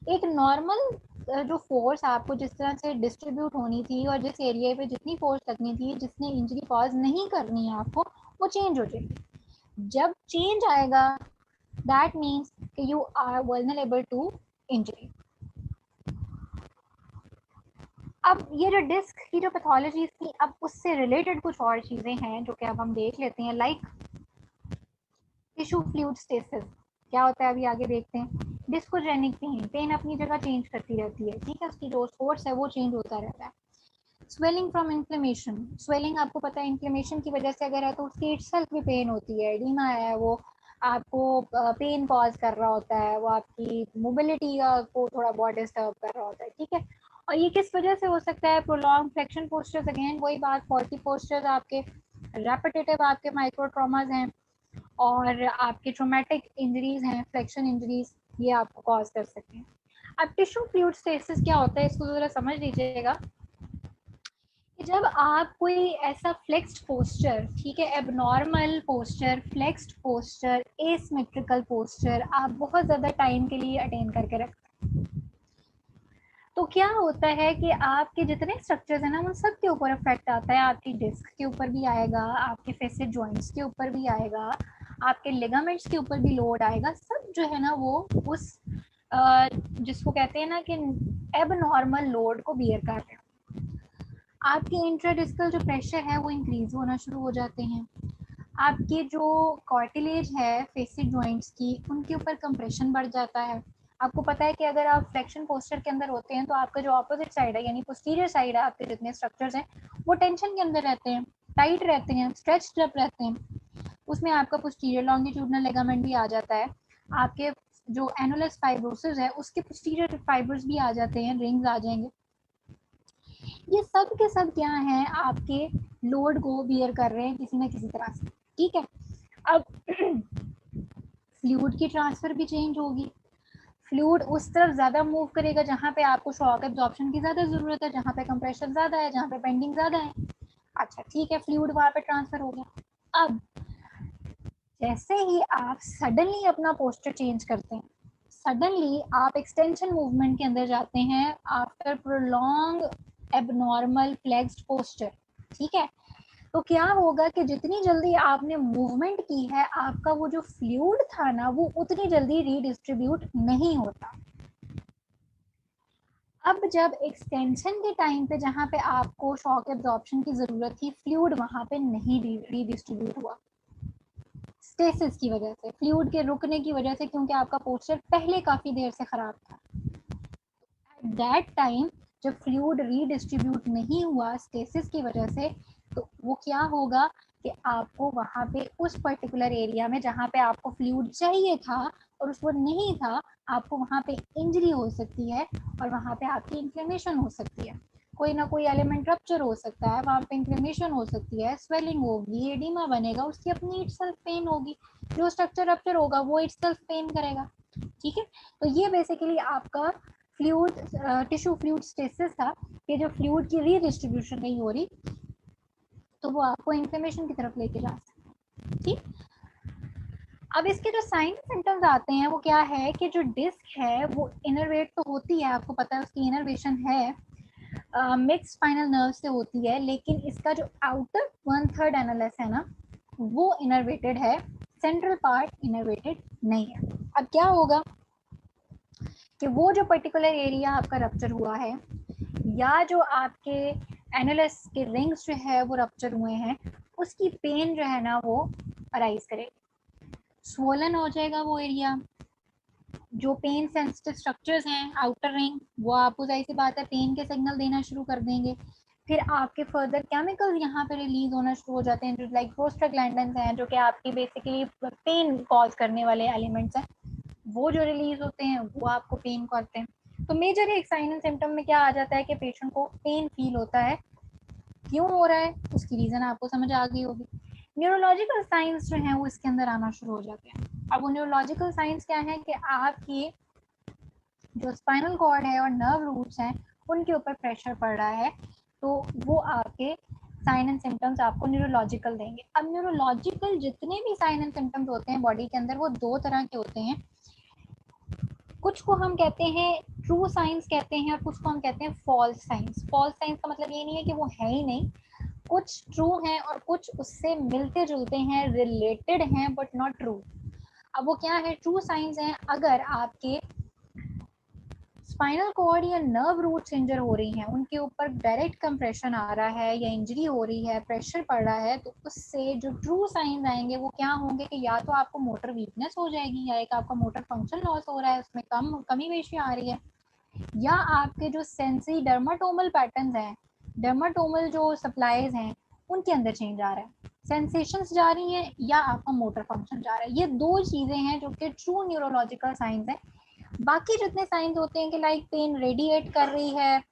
एक नॉर्मल जो फोर्स आपको जिस तरह से डिस्ट्रीब्यूट होनी थी और जिस एरिया पे जितनी फोर्स लगनी थी, जिसने इंजरी कॉज नहीं करनी है आपको, वो चेंज हो जाएगी। जब चेंज आएगा दैट मीन्स कि you are vulnerable to injury. अब ये जो डिस्क की जो पैथोलॉजी थी, अब उससे रिलेटेड कुछ और चीजें हैं जो कि अब हम देख लेते हैं, लाइक टिश्यू फ्लूइड स्टेसिस। क्या होता है अभी आगे देखते हैं। डिस्कोजेनिक पेन, पेन अपनी जगह चेंज करती रहती है, ठीक है, उसकी जो सोर्स है वो चेंज होता रहता है। स्वेलिंग फ्रॉम इन्फ्लेमेशन, स्वेलिंग आपको पता है इन्फ्लेमेशन की वजह से अगर है तो उसकी इटसेल्फ भी पेन होती है। एडिमा है वो आपको पेन कॉज कर रहा होता है, वो आपकी मोबिलिटी को थोड़ा बहुत डिस्टर्ब कर रहा होता है, ठीक है। और ये किस वजह से हो सकता है? प्रोलॉन्ग फ्लेक्शन पोस्चर्स, अगेन वही बात, फॉल्टी पोस्चर्स आपके, रेपिटेटिव आपके माइक्रो ट्रॉमास हैं और आपके ट्रोमेटिक इंजरीज हैं, फ्लेक्शन इंजरीज, ये आपको कॉज कर सकते हैं। अब टिश्यू फ्लूइड स्टेसिस क्या होता है, इसको जरा समझ लीजिएगा। जब आप कोई ऐसा फ्लेक्स्ड पोस्चर, ठीक है, abnormal posture, flexed posture, asymmetrical posture आप बहुत ज़्यादा टाइम के लिए अटेन करके रखते हैं, तो क्या होता है कि आपके जितने स्ट्रक्चर्स हैं ना उन सब के ऊपर इफेक्ट आता है। आपकी डिस्क के ऊपर भी आएगा, आपके फेसिक जॉइंट्स के ऊपर भी आएगा, आपके लिगामेंट्स के ऊपर भी लोड आएगा। सब जो है ना वो उस जिसको कहते हैं ना कि एबनॉर्मल लोड को बियर कर रहे हैं। आपके इंट्राडिस्कल जो प्रेशर है वो इंक्रीज होना शुरू हो जाते हैं। आपके जो कार्टिलेज है फेसिक जॉइंट्स की, उनके ऊपर कंप्रेशन बढ़ जाता है। आपको पता है कि अगर आप फ्लेक्शन पोस्चर के अंदर होते हैं तो आपका जो ऑपोजिट साइड है यानी पोस्टीरियर साइड है, आपके जितने स्ट्रक्चर्स हैं वो टेंशन के अंदर रहते हैं, टाइट रहते हैं, स्ट्रेच जब रहते हैं। उसमें आपका पोस्टीरियर लॉन्गिट्यूडनल लिगामेंट भी आ जाता है। आपके जो एनुलस फाइब्रोसिस है उसके पोस्टीरियर फाइबर्स भी आ जाते हैं, रिंग्स आ जाएंगे। ये सब के सब क्या है, आपके लोड को बियर कर रहे हैं किसी ना किसी तरह से, ठीक है। अब फ्लूइड की ट्रांसफर भी चेंज होगी। फ्लूइड उस तरफ ज्यादा मूव करेगा जहाँ पे आपको शॉक एब्जॉर्प्शन की ज्यादा जरूरत है, जहाँ पे कंप्रेशन ज्यादा है, जहाँ पे बेंडिंग ज्यादा है। अच्छा ठीक है, फ्लूइड वहां पे ट्रांसफर हो गया। अब जैसे ही आप सडनली अपना पोस्चर चेंज करते हैं, सडनली आप एक्सटेंशन मूवमेंट के अंदर जाते हैं after prolong abnormal flexed posture, ठीक है, तो क्या होगा कि जितनी जल्दी आपने मूवमेंट की है आपका वो जो फ्लूइड था ना वो उतनी जल्दी रीडिस्ट्रीब्यूट नहीं होता। अब जब एक्सटेंशन के टाइम पे जहाँ पे आपको शॉक एब्जॉर्प्शन की जरूरत थी, फ्लूइड वहां पे नहीं रीडिस्ट्रीब्यूट हुआ स्टेसिस की वजह से, फ्लूइड के रुकने की वजह से, क्योंकि आपका पोस्चर पहले काफी देर से खराब था। एट दैट टाइम जब फ्लूइड रीडिस्ट्रीब्यूट नहीं हुआ स्टेसिस की वजह से, तो वो क्या होगा कि आपको वहां पे उस पर्टिकुलर एरिया में जहाँ पे आपको फ्लूइड चाहिए था और उसको नहीं था, आपको वहां पे इंजरी हो सकती है और वहां पे आपकी इन्फ्लेमेशन हो सकती है। कोई ना कोई एलिमेंट रप्चर हो सकता है, वहां पे इन्फ्लेमेशन हो सकती है, स्वेलिंग होगी, एडिमा बनेगा, उसकी अपनी इटसेल्फ पेन होगी। जो स्ट्रक्चर रप्चर होगा वो इटसेल्फ पेन करेगा, ठीक है। तो ये बेसिकली आपका फ्लूइड टिश्यू फ्लूइड स्टेसिस था कि जो फ्लूइड की रीडिस्ट्रीब्यूशन नहीं हो रही तो वो आपको इन्फ्लेमेशन की तरफ लेके जा सकता है, ठीक। अब इसके जो साइन सिम्टम्स आते हैं वो क्या है कि जो डिस्क है वो इनर्वेट तो होती है, आपको पता है उसकी इनर्वेशन है, मिक्स स्पाइनल नर्व से होती है, लेकिन इसका जो आउटर 1/3 एनालस है ना वो इनर्वेटेड है, सेंट्रल पार्ट इनर्वेटेड नहीं है। अब क्या होगा कि वो जो पर्टिकुलर एरिया आपका रप्चर हुआ है या जो आपके एनालस के रिंग्स जो है वो रप्चर हुए हैं, उसकी पेन जो है ना वो अराइज करेगी, स्वोलन हो जाएगा वो एरिया। जो पेन सेंसिटिव स्ट्रक्चर्स हैं आउटर रिंग वो आपको जाहिर सी बात है पेन के सिग्नल देना शुरू कर देंगे। फिर आपके फर्दर केमिकल्स यहाँ पे रिलीज होना शुरू हो जाते हैं जो लाइक प्रोस्टाग्लैंडिन्स हैं, जो कि आपकी बेसिकली पेन कॉज करने वाले एलिमेंट्स हैं, वो जो रिलीज होते हैं वो आपको पेन करते हैं। तो मेजर एक साइन एंड सिम्टम में क्या आ जाता है कि पेशेंट को पेन फील होता है। क्यों हो रहा है उसकी रीजन आपको समझ आ गई होगी। न्यूरोलॉजिकल साइंस जो हैं वो इसके अंदर आना शुरू हो जाते हैं। अब वो न्यूरोलॉजिकल साइंस क्या है कि आपकी जो स्पाइनल कॉर्ड है और नर्व रूट्स हैं उनके ऊपर प्रेशर पड़ रहा है, तो वो आपके साइन एंड सिम्टम्स आपको न्यूरोलॉजिकल देंगे। अब न्यूरोलॉजिकल जितने भी साइन एंड सिम्टम्स होते हैं बॉडी के अंदर, वो दो तरह के होते हैं। कुछ को हम कहते हैं ट्रू साइंस कहते हैं, और कुछ को हम कहते हैं फॉल्स साइंस। फॉल्स साइंस का मतलब ये नहीं है कि वो है ही नहीं, कुछ ट्रू हैं और कुछ उससे मिलते जुलते हैं, रिलेटेड हैं, बट नॉट ट्रू। अब वो क्या है? ट्रू साइंस हैं, अगर आपके स्पाइनल कॉर्ड या नर्व रूट्स इंजर हो रही हैं, उनके ऊपर डायरेक्ट कंप्रेशन आ रहा है या इंजरी हो रही है, प्रेशर पड़ रहा है, तो उससे जो ट्रू साइंस आएंगे वो क्या होंगे कि या तो आपको मोटर वीकनेस हो जाएगी, या एक आपका मोटर फंक्शन लॉस हो रहा है, उसमें कमी बेशी आ रही है, या आपके जो सेंसरी डर्माटोमल पैटर्न्स हैं, डर्माटोमल जो सप्लाईज हैं, उनके अंदर चेंज आ रहा है, सेंसेशंस जा रही हैं, या आपका मोटर फंक्शन जा रहा है। ये दो चीजें हैं जो कि ट्रू न्यूरोलॉजिकल साइंस है। बाकी जितने साइंस होते हैं कि लाइक पेन रेडिएट कर रही है,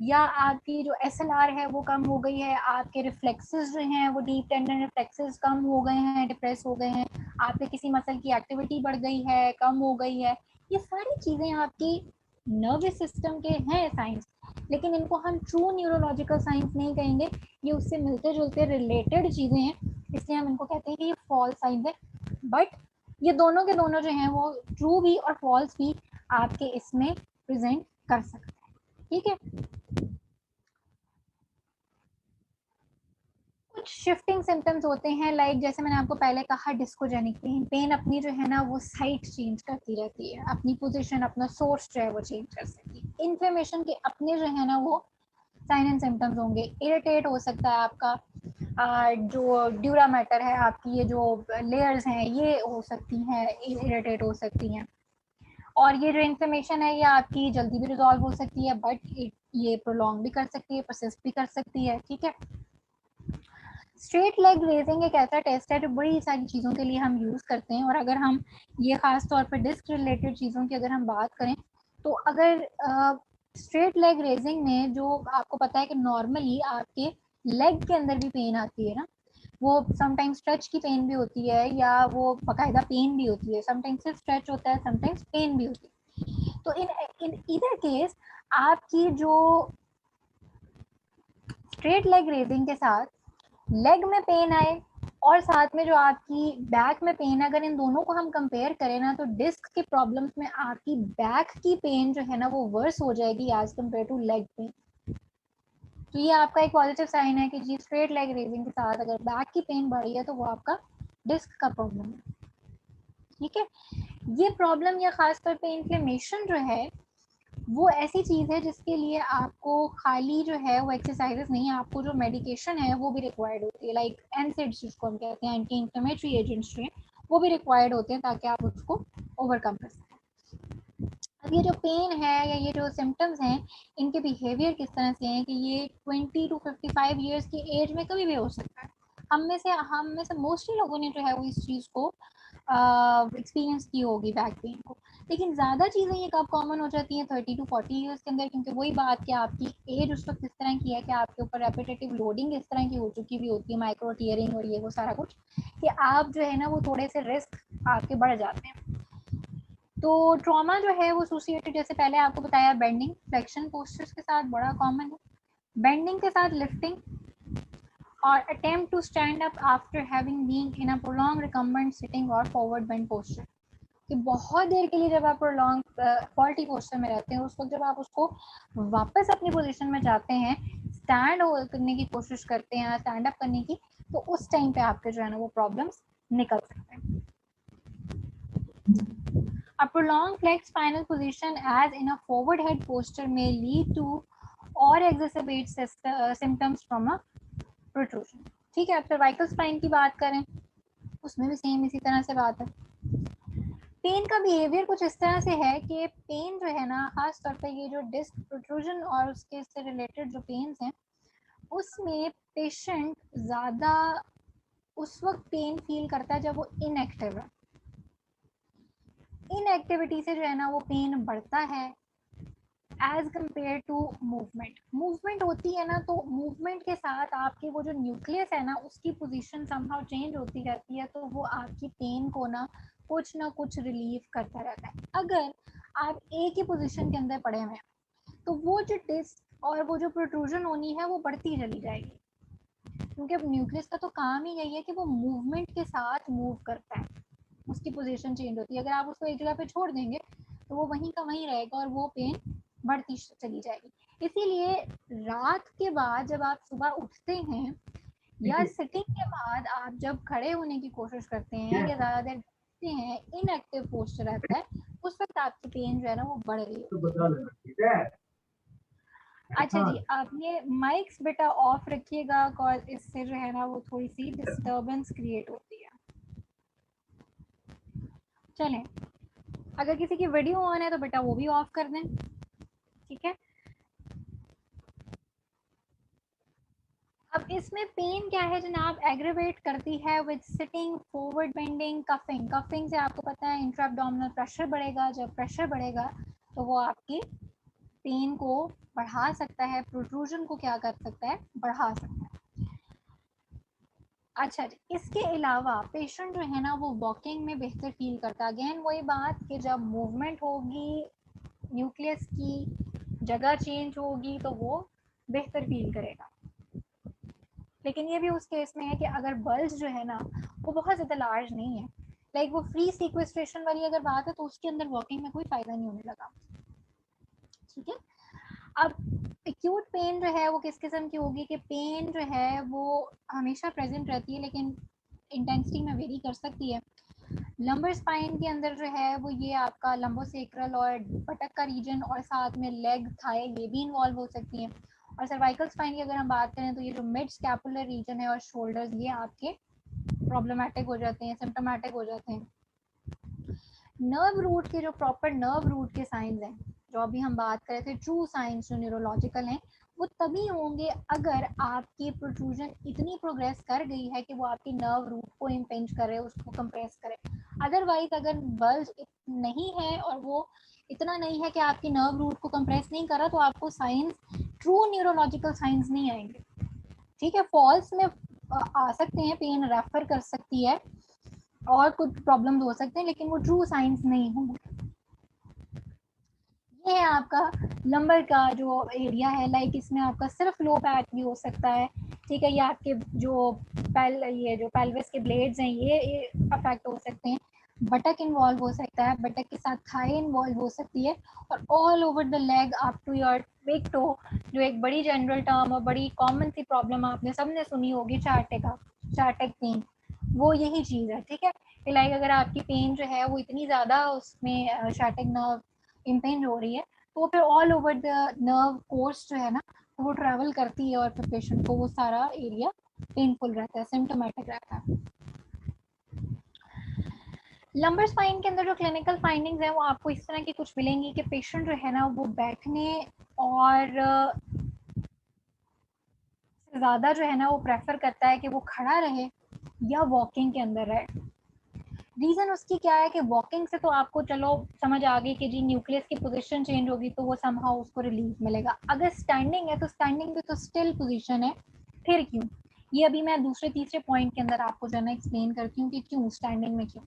या आपकी जो एसएलआर है वो कम हो गई है, आपके रिफ्लेक्सेस जो हैं वो डीप टेंडन रिफ्लेक्सेस कम हो गए हैं, डिप्रेस हो गए हैं, आपके किसी मसल की एक्टिविटी बढ़ गई है, कम हो गई है, ये सारी चीज़ें आपकी नर्वस सिस्टम के हैं साइंस, लेकिन इनको हम ट्रू न्यूरोलॉजिकल साइंस नहीं कहेंगे, ये उससे मिलते जुलते रिलेटेड चीज़ें हैं, इसलिए हम इनको कहते हैं कि ये फॉल्स साइंस है। बट ये दोनों के दोनों जो हैं वो ट्रू भी और फॉल्स भी आपके इसमें प्रेजेंट कर सकते हैं। ठीक है, कुछ शिफ्टिंग सिम्टम्स होते हैं, लाइक जैसे मैंने आपको पहले कहा डिस्कोजेनिक पेन, पेन अपनी जो है ना वो साइट चेंज करती रहती है, अपनी पोजीशन, अपना सोर्स जो है वो चेंज कर सकती है। इन्फ्लेमेशन के अपने जो है ना वो साइन एंड सिम्टम्स होंगे, इरिटेट हो सकता है आपका जो ड्यूरा मैटर है, आपकी ये जो लेयर्स हैं ये हो सकती हैं, इरिटेट हो सकती हैं, और ये जो इन्फ्लेमेशन है ये आपकी जल्दी भी रिजॉल्व हो सकती है, बट ये प्रोलॉन्ग भी कर सकती है, परसिस्ट भी कर सकती है। ठीक है, स्ट्रेट लेग रेजिंग एक ऐसा टेस्ट है जो बड़ी सारी चीज़ों के लिए हम यूज़ करते हैं, और अगर हम ये ख़ास तौर पर डिस्क रिलेटेड चीज़ों की अगर हम बात करें, तो अगर स्ट्रेट लेग रेजिंग में जो आपको पता है कि नॉर्मली आपके लेग के अंदर भी पेन आती है ना, वो समटाइम्स स्ट्रेच की पेन भी होती है, या वो बाकायदा पेन भी होती है, समटाइम्स सिर्फ स्ट्रेच होता है, समटाइम्स पेन भी होती है। तो इन ईदर केस आपकी जो स्ट्रेट लेग रेजिंग के साथ लेग में पेन आए और साथ में जो आपकी बैक में पेन है, अगर इन दोनों को हम कंपेयर करें ना, तो डिस्क के प्रॉब्लम्स में आपकी बैक की पेन जो है ना वो वर्स हो जाएगी as compare to leg pain. तो ये आपका एक पॉजिटिव साइन है कि जी स्ट्रेट लेग रेजिंग के साथ अगर बैक की पेन बढ़ी है तो वो आपका डिस्क का प्रॉब्लम है। ठीक है, ये प्रॉब्लम या खासतौर पे इन्फ्लेमेशन जो है वो ऐसी चीज़ है जिसके लिए आपको खाली जो है वो एक्सरसाइजेस नहीं, आपको जो मेडिकेशन है वो भी रिक्वायर्ड होती है, लाइक एनसेड्स जिसको हम कहते हैं, एंटी इन्फ्लेमेटरी एजेंट्स जो हैं वो भी रिक्वायर्ड होते हैं ताकि आप उसको ओवरकम कर सकें। अब ये जो पेन है या ये जो सिम्टम्स हैं, इनके बिहेवियर किस तरह से हैं कि ये 20 to 55 ईयर्स की एज में कभी भी हो सकता है। हम में से मोस्टली लोगों ने जो है वो इस चीज़ को एक्सपीरियंस की होगी बैक पेन को, लेकिन ज़्यादा चीज़ें ये कब कॉमन हो जाती हैं 30 to 40 ईयर्स के अंदर, क्योंकि वही बात कि आपकी एज उस वक्त इस तरह की है कि आपके ऊपर रेपिटेटिव लोडिंग इस तरह की हो चुकी भी होती है, माइक्रो टीयरिंग और ये वो सारा कुछ, कि आप जो है ना वो थोड़े से रिस्क आपके बढ़ जाते हैं। तो ट्रॉमा जो है वो एसोसिएटेड, जैसे पहले आपको बताया, बेंडिंग फ्लेक्शन पोस्चर्स के साथ बड़ा कॉमन है, बेंडिंग के साथ लिफ्टिंग, और attempt to stand up after having been in a prolong recumbent sitting और फॉरवर्ड बेंड पोस्चर, कि बहुत देर के लिए जब आप प्रोलॉन्ग फॉल्टी पोस्चर में रहते हैं, उस वक्त जब आप उसको वापस अपनी पोजीशन में जाते हैं, स्टैंड करने की कोशिश करते हैं, स्टैंड अप करने की, तो उस टाइम पे आपके जो है ना वो प्रॉब्लम्स निकल सकते हैं। A prolonged flexed spinal position as in a forward head posture may lead to or exacerbate symptoms from a protrusion. ठीक है, अब cervical spine की बात करें, उसमें भी सेम इसी तरह से बात है। पेन का बिहेवियर कुछ इस तरह से है कि पेन जो है ना, खास तौर पे ये जो डिस्क प्रोट्रूजन और उसके से रिलेटेड जो पेन्स हैं, उसमें पेशेंट ज़्यादा उस वक्त पेन फील करता है जब वो इनएक्टिव है। इनएक्टिविटी से जो है ना वो पेन बढ़ता है as compare to movement. Movement होती है ना, तो मूवमेंट के साथ आपकी वो जो न्यूक्लियस है ना उसकी पोजीशन समहाउ चेंज होती रहती है, तो वो आपकी पेन को ना कुछ रिलीव करता रहता है। अगर आप एक ही पोजीशन के अंदर पड़े हुए हैं तो वो जो डिस्क और वो जो प्रोट्रूजन होनी है वो बढ़ती चली जाएगी, क्योंकि अब न्यूक्लियस का तो काम ही यही है कि वो मूवमेंट के साथ मूव करता है, उसकी पोजीशन चेंज होती है। अगर आप उसको एक जगह पे छोड़ देंगे तो वो वहीं का वहीं रहेगा और वो पेन बढ़ती चली जाएगी। इसीलिए रात के बाद जब आप सुबह उठते हैं या सिटिंग के बाद आप जब खड़े होने की कोशिश करते हैं या ज़्यादा देर बैठते हैं, इनएक्टिव पोस्चर रहता है, उस वक्त आपकी पेन जो है ना वो बढ़ रही होती है। अच्छा जी, आपने माइक्स बेटा ऑफ रखिएगा, कॉल इससे जो है ना वो थोड़ी सी डिस्टरबेंस क्रिएट होती है। चलें, अगर किसी की वीडियो ऑन है तो बेटा वो भी ऑफ कर दें, ठीक है। अब इसमें पेन क्या है जनाब, एग्रीवेट करती है with sitting, forward bending, coughing. Coughing से आपको पता है इंट्रा एब्डोमिनल प्रेशर बढ़ेगा, जब प्रेशर बढ़ेगा तो वो आपकी पेन को बढ़ा सकता है, प्रोट्रूजन को क्या कर सकता है, बढ़ा सकता है। अच्छा जी, इसके अलावा पेशेंट जो है ना वो वॉकिंग में बेहतर फील करता है। अगेन वही बात कि जब मूवमेंट होगी, न्यूक्लियस की जगह चेंज होगी तो वो बेहतर फील करेगा। लेकिन ये भी उस केस में है कि अगर बल्ज जो है ना वो बहुत ज़्यादा लार्ज नहीं है, लाइक वो फ्री सीक्वेस्ट्रेशन वाली अगर बात है तो उसके अंदर वॉकिंग में कोई फ़ायदा नहीं होने लगा, ठीक है। अब एक्यूट पेन जो है वो किस किस्म की होगी कि पेन जो है वो हमेशा प्रेजेंट रहती है लेकिन इंटेंसिटी में वेरी कर सकती है। लंबर स्पाइन के अंदर जो है वो ये आपका लंबोसेक्रल और बटक का रीजन और साथ में लेग, थाई ये भी इन्वॉल्व हो सकती हैं। और सर्वाइकल स्पाइन की अगर हम बात करें तो ये जो मिड स्कैपुलर रीजन है और शोल्डर्स ये आपके प्रॉब्लमेटिक हो जाते हैं, सिम्टोमेटिक हो जाते हैं। नर्व रूट के जो प्रॉपर नर्व रूट के साइंस हैं, जो अभी हम बात कर रहे थे, ट्रू साइंस जो न्यूरोलॉजिकल हैं, वो तभी होंगे अगर आपकी प्रोट्रूजन इतनी प्रोग्रेस कर गई है कि वो आपकी नर्व रूट को इम्पेंज करे, उसको कंप्रेस करे। अदरवाइज अगर बल्ज नहीं है और वो इतना नहीं है कि आपकी नर्व रूट को कंप्रेस नहीं कर रहा तो आपको साइंस, ट्रू न्यूरोलॉजिकल साइंस नहीं आएंगे, ठीक है। फॉल्स में आ सकते हैं, पेन रेफर कर सकती है और कुछ प्रॉब्लम हो सकते हैं, लेकिन वो ट्रू साइंस नहीं होंगे। ये है आपका लंबर का जो एरिया है, लाइक इसमें आपका सिर्फ लो बैक भी हो सकता है, ठीक है। ये आपके जो ये जो पेल्विस के ब्लेड्स हैं ये अफेक्ट हो सकते हैं। बटक इन्वॉल्व हो सकता है, बटक के साथ थाई इन्वॉल्व हो सकती है, और all over the leg up to your big toe, जो एक बड़ी जनरल टर्म और बड़ी कॉमन सी प्रॉब्लम आपने सबने सुनी होगी, चार्टेक पेन, वो यही चीज़ है, ठीक है। लाइक अगर आपकी पेन जो है वो इतनी ज़्यादा उसमें शार्टेक नर्व इम्पेंज हो रही है तो वो फिर all over the nerve course जो है ना वो ट्रैवल करती है और फिर पेशेंट को वो सारा एरिया पेनफुल रहता है, सिम्टोमेटिक रहता है। लंबर स्पाइन के अंदर जो क्लिनिकल फाइंडिंग्स हैं वो आपको इस तरह की कुछ मिलेंगी कि पेशेंट जो है ना वो बैठने और ज़्यादा जो है ना वो प्रेफर करता है कि वो खड़ा रहे या वॉकिंग के अंदर रहे। रीज़न उसकी क्या है कि वॉकिंग से तो आपको चलो समझ आ गई कि जी न्यूक्लियस की पोजीशन चेंज होगी तो वो समहाउ उसको रिलीफ मिलेगा। अगर स्टैंडिंग है तो स्टैंडिंग भी तो स्टिल पोजीशन है, फिर क्यों? ये अभी मैं दूसरे तीसरे पॉइंट के अंदर आपको जो है ना एक्सप्लेन करती हूँ कि क्यों स्टैंडिंग में क्यों।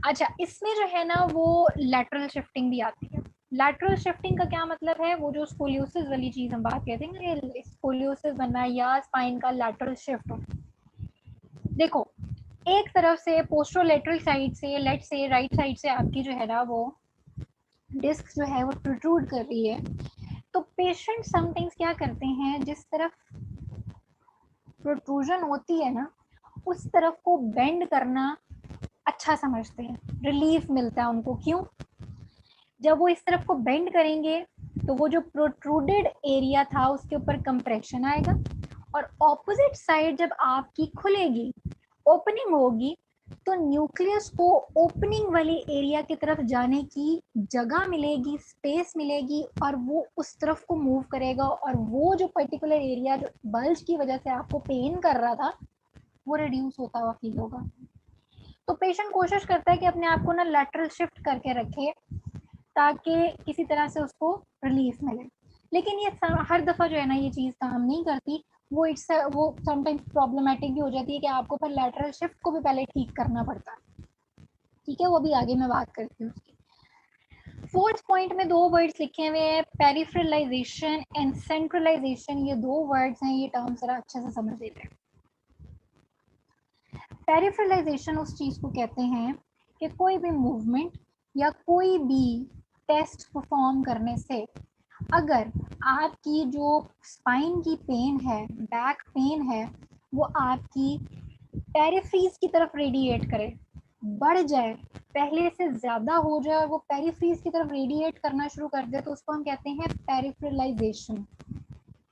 अच्छा, इसमें जो है ना वो लैटरल शिफ्टिंग भी आती है। लैटरल शिफ्टिंग का क्या मतलब है, वो जो स्कोलियोसिस वाली चीज़ हम बात कहते हैं ना, स्कोलियोसिस बनना या स्पाइन का लैटरल शिफ्ट होना। देखो, एक तरफ से पोस्टरोलेटरल साइड से, लेट से राइट साइड से आपकी जो है ना वो डिस्क जो है वो प्रोट्रूड कर रही है, तो पेशेंट समटाइम्स क्या करते हैं, जिस तरफ प्रोट्रूजन होती है ना उस तरफ को बेंड करना अच्छा समझते हैं, रिलीफ मिलता है उनको। क्यों? जब वो इस तरफ को बेंड करेंगे तो वो जो प्रोट्रूडेड एरिया था उसके ऊपर कंप्रेशन आएगा, और ऑपोजिट साइड जब आपकी खुलेगी, ओपनिंग होगी, तो न्यूक्लियस को ओपनिंग वाली एरिया की तरफ जाने की जगह मिलेगी, स्पेस मिलेगी, और वो उस तरफ को मूव करेगा, और वो जो पर्टिकुलर एरिया जो बल्ज की वजह से आपको पेन कर रहा था वो रिड्यूस होता हुआ फील होगा। तो पेशेंट कोशिश करता है कि अपने आप को ना लैटरल शिफ्ट करके रखे ताकि किसी तरह से उसको रिलीफ मिले, लेकिन ये हर दफ़ा जो है ना ये चीज़ काम नहीं करती। वो समटाइम्स प्रॉब्लमेटिक भी हो जाती है कि आपको फिर लैटरल शिफ्ट को भी पहले ठीक करना पड़ता है, ठीक है, वो भी आगे मैं बात करती हूँ उसकी। फोर्थ पॉइंट में 2 वर्ड्स लिखे हुए हैं, पेरिफेरलाइजेशन एंड सेंट्रलाइजेशन। ये 2 वर्ड्स हैं, ये टर्म जरा अच्छे से समझ लेते हैं। पेरिफेरलाइजेशन उस चीज को कहते हैं कि कोई भी मूवमेंट या कोई भी टेस्ट परफॉर्म करने से अगर आपकी जो स्पाइन की पेन है, बैक पेन है, वो आपकी पेरिफ्रीज की तरफ रेडिएट करे, बढ़ जाए, पहले से ज्यादा हो जाए और वो पेरिफ्रीज की तरफ रेडिएट करना शुरू कर दे, तो उसको हम कहते हैं पेरिफेरलाइजेशन।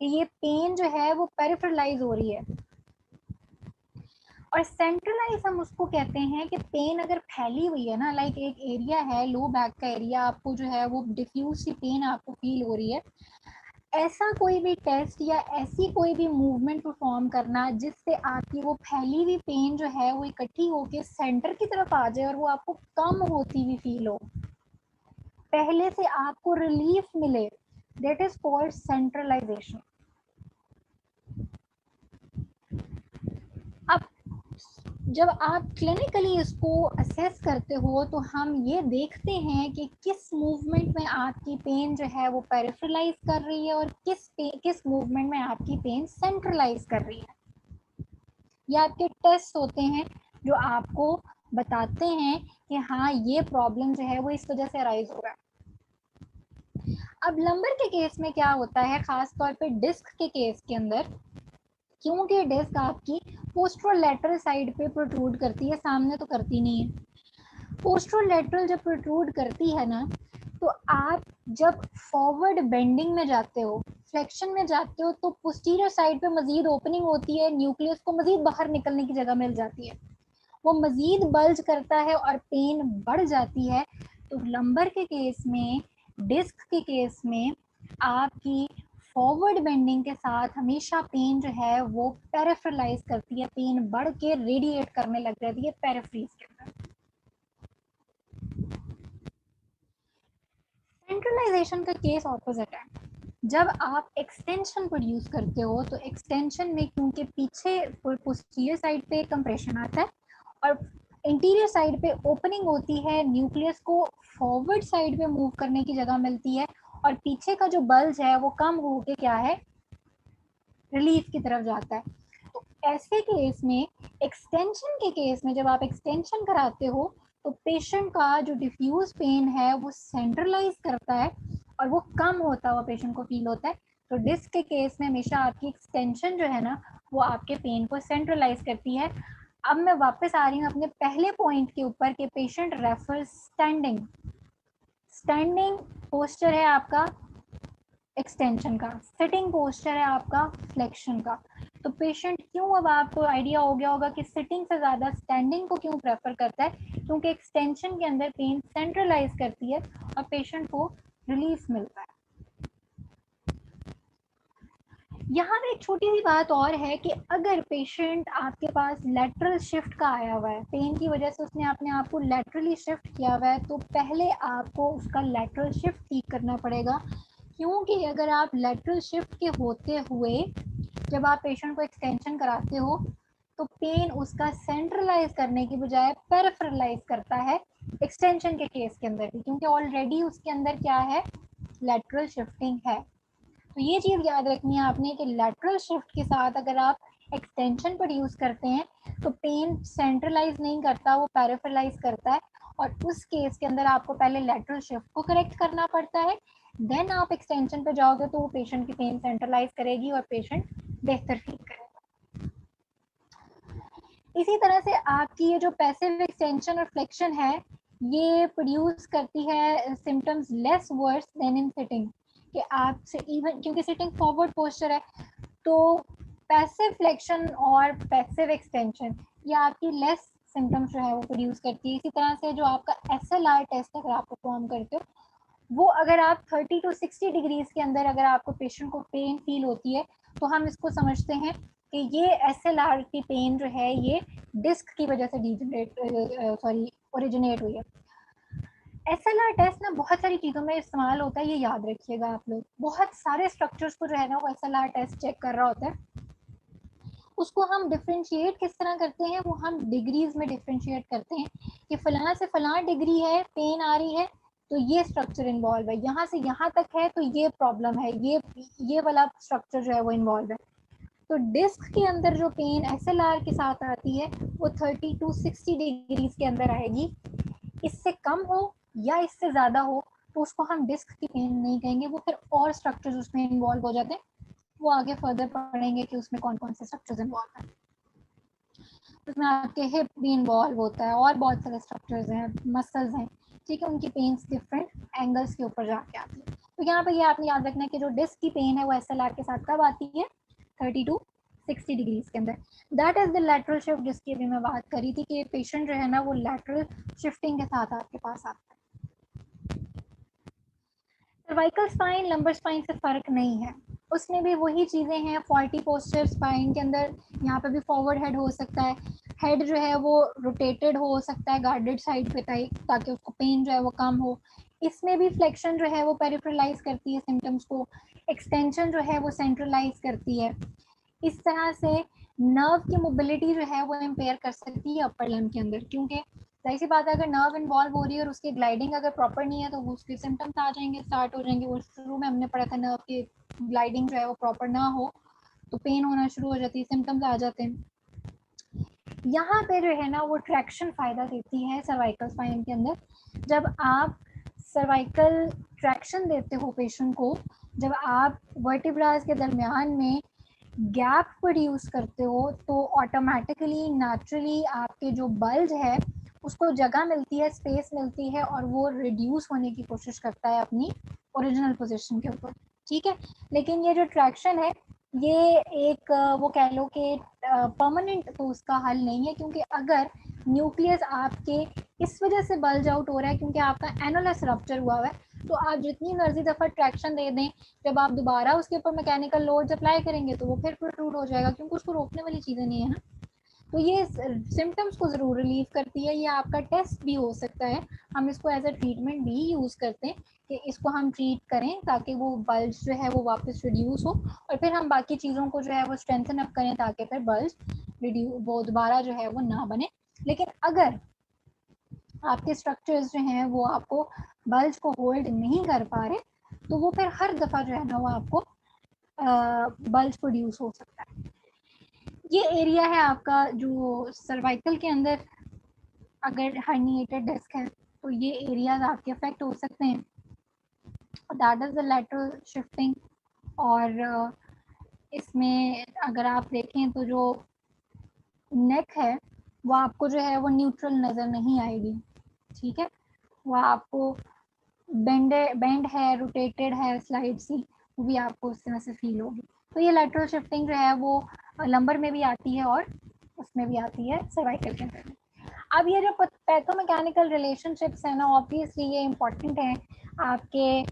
ये पेन जो है वो पेरिफेरलाइज हो रही है। और सेंट्रलाइज हम उसको कहते हैं कि पेन अगर फैली हुई है ना, लाइक एक एरिया है लो बैक का एरिया, आपको जो है वो डिफ्यूज सी पेन आपको फील हो रही है, ऐसा कोई भी टेस्ट या ऐसी कोई भी मूवमेंट परफॉर्म करना जिससे आपकी वो फैली हुई पेन जो है वो इकट्ठी होके सेंटर की तरफ आ जाए और वो आपको कम होती हुई फील हो, पहले से आपको रिलीफ मिले, दैट इज कॉल्ड सेंट्रलाइजेशन। अब जब आप क्लिनिकली इसको असेस करते हो तो हम ये देखते हैं कि किस मूवमेंट में आपकी पेन जो है वो पेरिफेरलाइज कर रही है और किस मूवमेंट में आपकी पेन सेंट्रलाइज कर रही है। ये आपके टेस्ट होते हैं जो आपको बताते हैं कि हाँ ये प्रॉब्लम जो है वो इस वजह से अराइज हो रहा है। अब लंबर के केस में क्या होता है, खास तौर पे डिस्क के केस के अंदर, क्योंकि डिस्क आपकी पोस्टरोलैटरल साइड पे प्रोट्रूड करती है, सामने तो करती नहीं है। पोस्टरोलैटरल जब प्रोट्रूड करती है ना, तो आप जब फॉरवर्ड बेंडिंग में जाते हो, फ्लेक्शन में जाते हो, तो पोस्टीरियर साइड पे मजीद ओपनिंग होती है, न्यूक्लियस को मजीद बाहर निकलने की जगह मिल जाती है, वो मजीद बल्ज करता है और पेन बढ़ जाती है। तो लंबर के केस में, डिस्क के केस में आपकी फॉरवर्ड बेंडिंग के साथ हमेशा पेन जो है वो पेरिफेरलाइज करती है, पेन बढ़ के रेडिएट करने लग जाती है पेरिफ्रीज के अंदर। सेंट्रलाइजेशन का केस ऑपोजिट है। जब आप एक्सटेंशन प्रोड्यूस करते हो तो एक्सटेंशन में क्योंकि पीछे पोस्टीरियर साइड पे कंप्रेशन आता है और इंटीरियर साइड पे ओपनिंग होती है, न्यूक्लियस को फॉरवर्ड साइड पे मूव करने की जगह मिलती है और पीछे का जो बल्ज है वो कम होके क्या है, रिलीफ की तरफ जाता है। तो ऐसे केस में, एक्सटेंशन के केस में, जब आप एक्सटेंशन कराते हो तो पेशेंट का जो डिफ्यूज पेन है वो सेंट्रलाइज करता है और वो कम होता हुआ पेशेंट को फील होता है। तो डिस्क के केस में हमेशा आपकी एक्सटेंशन जो है ना वो आपके पेन को सेंट्रलाइज करती है। अब मैं वापस आ रही हूँ अपने पहले पॉइंट के ऊपर कि patient refer standing. Standing posture है आपका एक्सटेंशन का, सिटिंग पोस्चर है आपका फ्लेक्शन का। तो पेशेंट क्यों, अब आपको आइडिया हो गया होगा कि सिटिंग से ज़्यादा स्टैंडिंग को क्यों प्रेफर करता है, क्योंकि एक्सटेंशन के अंदर पेन सेंट्रलाइज करती है और पेशेंट को रिलीफ मिलता है। यहाँ पे एक छोटी सी बात और है कि अगर पेशेंट आपके पास लेटरल शिफ्ट का आया हुआ है, पेन की वजह से उसने अपने आप को लेटरली शिफ्ट किया हुआ है, तो पहले आपको उसका लेटरल शिफ्ट ठीक करना पड़ेगा, क्योंकि अगर आप लेटरल शिफ्ट के होते हुए जब आप पेशेंट को एक्सटेंशन कराते हो तो पेन उसका सेंट्रलाइज करने की बजाय पेरिफेरलाइज करता है एक्सटेंशन के केस के अंदर भी, क्योंकि ऑलरेडी उसके अंदर क्या है, लेटरल शिफ्टिंग है। तो ये चीज़ याद रखनी है आपने कि लेटरल शिफ्ट के साथ अगर आप एक्सटेंशन प्रोड्यूस करते हैं तो पेन सेंट्रलाइज नहीं करता, वो पेरिफेरलाइज करता है और उस केस के अंदर आपको पहले लेटरल शिफ्ट को करेक्ट करना पड़ता है, देन आप एक्सटेंशन पे जाओगे तो वो पेशेंट की पेन सेंट्रलाइज करेगी और पेशेंट बेहतर फील करेगा। इसी तरह से आपकी ये जो पैसिव एक्सटेंशन और फ्लेक्शन है ये प्रोड्यूस करती है symptoms less worse then in sitting, कि आप से इवन, क्योंकि सिटिंग फॉरवर्ड पोस्चर है, तो पैसिव फ्लेक्शन और पैसिव एक्सटेंशन ये आपकी लेस सिम्टम्स जो है वो प्रोड्यूस करती है। इसी तरह से जो आपका SLR टेस्ट अगर आप परफॉर्म करते हो, वो अगर आप 30 to 60 डिग्रीज के अंदर अगर आपको पेशेंट को पेन फील होती है तो हम इसको समझते हैं कि ये SLR की पेन जो है ये डिस्क की वजह से ओरिजिनेट हुई है। SLR टेस्ट ना बहुत सारी चीज़ों में इस्तेमाल होता है, ये याद रखिएगा आप लोग, बहुत सारे स्ट्रक्चर्स को जो है ना वो SLR टेस्ट चेक कर रहा होता है। उसको हम डिफ्रेंशिएट किस तरह करते हैं, वो हम डिग्रीज में डिफ्रेंशिएट करते हैं कि फलां से फलां डिग्री है पेन आ रही है, तो ये स्ट्रक्चर इन्वॉल्व है, यहाँ से यहाँ तक है तो ये प्रॉब्लम है, ये वाला स्ट्रक्चर जो है वो इन्वॉल्व है। तो डिस्क के अंदर जो पेन एसएलआर के साथ आती है वो 30 to 60 डिग्रीज के अंदर आएगी। इससे कम हो या इससे ज़्यादा हो तो उसको हम डिस्क की पेन नहीं कहेंगे, वो फिर और स्ट्रक्चर्स उसमें इन्वॉल्व हो जाते हैं, वो आगे फर्दर पढ़ेंगे कि उसमें कौन कौन से स्ट्रक्चर्स इन्वॉल्व हैं। उसमें आपके हिप भी इन्वॉल्व होता है और बहुत सारे स्ट्रक्चर्स हैं, मसल्स हैं, ठीक है, उनकी पेन्स डिफरेंट एंगल्स के ऊपर जाके आती है। तो यहाँ पर ये आपने याद रखना है कि जो डिस्क की पेन है वो एसएलआर के साथ कब आती है, 30 to 60 डिग्रीज के अंदर। That is the lateral shift जिसकी अभी मैं बात करी थी कि पेशेंट जो है ना वो लैटरल शिफ्टिंग के साथ आपके पास आता है। सर्वाइकल स्पाइन लंबर स्पाइन से फर्क नहीं है, उसमें भी वही चीज़ें हैं, 40 पोस्चर स्पाइन के अंदर यहाँ पे भी फॉरवर्ड हेड हो सकता है, हेड जो है वो रोटेटेड हो सकता है गार्डेड साइड पे ताकि उसको पेन जो है वो कम हो। इसमें भी फ्लेक्शन जो है वो पेरिफेरलाइज करती है सिम्टम्स को, एक्सटेंशन जो है वो सेंट्रलाइज करती है। इस तरह से नर्व की मोबिलिटी जो है वो इम्पेयर कर सकती है अपर लिम्ब के अंदर, क्योंकि जाहिर सी बात है अगर नर्व इन्वॉल्व हो रही है और उसकी ग्लाइडिंग अगर प्रॉपर नहीं है तो वो उसके सिम्टम्स आ जाएंगे, स्टार्ट हो जाएंगे। वो शुरू में हमने पढ़ा था नर्व की ग्लाइडिंग जो है वो प्रॉपर ना हो तो पेन होना शुरू हो जाती है, सिम्टम्स आ जाते हैं। यहाँ पे जो है ना वो ट्रैक्शन फ़ायदा देती है सर्वाइकल स्पाइन के अंदर। जब आप सर्वाइकल ट्रैक्शन देते हो पेशेंट को, जब आप वर्टिब्रास के दरमियान में गैप प्रोड्यूस करते हो तो ऑटोमेटिकली नेचुरली आपके जो बल्ज है उसको जगह मिलती है, स्पेस मिलती है और वो रिड्यूस होने की कोशिश करता है अपनी ओरिजिनल पोजीशन के ऊपर, ठीक है। लेकिन ये जो ट्रैक्शन है ये एक वो कह लो कि परमानेंट तो उसका हल नहीं है, क्योंकि अगर न्यूक्लियस आपके इस वजह से बल्ज आउट हो रहा है क्योंकि आपका एनोलस रप्चर हुआ है, तो आप जितनी मर्जी दफ़ा ट्रैक्शन दे दें, जब आप दोबारा उसके ऊपर मैकेनिकल लोड्स अप्लाई करेंगे तो वो फिर प्रोट्रूड हो जाएगा, क्योंकि उसको रोकने वाली चीज़ें नहीं है ना। तो ये सिम्टम्स को ज़रूर रिलीव करती है, ये आपका टेस्ट भी हो सकता है, हम इसको एज अ ट्रीटमेंट भी यूज़ करते हैं कि इसको हम ट्रीट करें ताकि वो बल्ज जो है वो वापस रिड्यूस हो और फिर हम बाकी चीज़ों को जो है वो स्ट्रेंथन अप करें ताकि फिर बल्ज वो दोबारा जो है वो ना बने। लेकिन अगर आपके स्ट्रक्चर्स जो हैं वो आपको बल्ज को होल्ड नहीं कर पा रहे तो वो फिर हर दफ़ा जो है ना वो आपको बल्ज प्रोड्यूस हो सकता है। ये एरिया है आपका जो सर्वाइकल के अंदर अगर हर्निएटेड डिस्क है तो ये एरियाज आपके अफेक्ट हो सकते हैं, that is the lateral shifting. और इसमें अगर आप देखें तो जो नेक है वो आपको जो है वो न्यूट्रल नज़र नहीं आएगी, ठीक है, वो आपको बेंड है, रोटेटेड है स्लाइड सी, वो भी आपको उस तरह से फील होगी। तो ये लैटरल शिफ्टिंग जो है वो लंबर में भी आती है और उसमें भी आती है सर्वाइकल के अंदर में। अब ये जो पैथोमैकेनिकल रिलेशनशिप्स हैं ना ऑब्वियसली ये इम्पॉर्टेंट हैं, आपके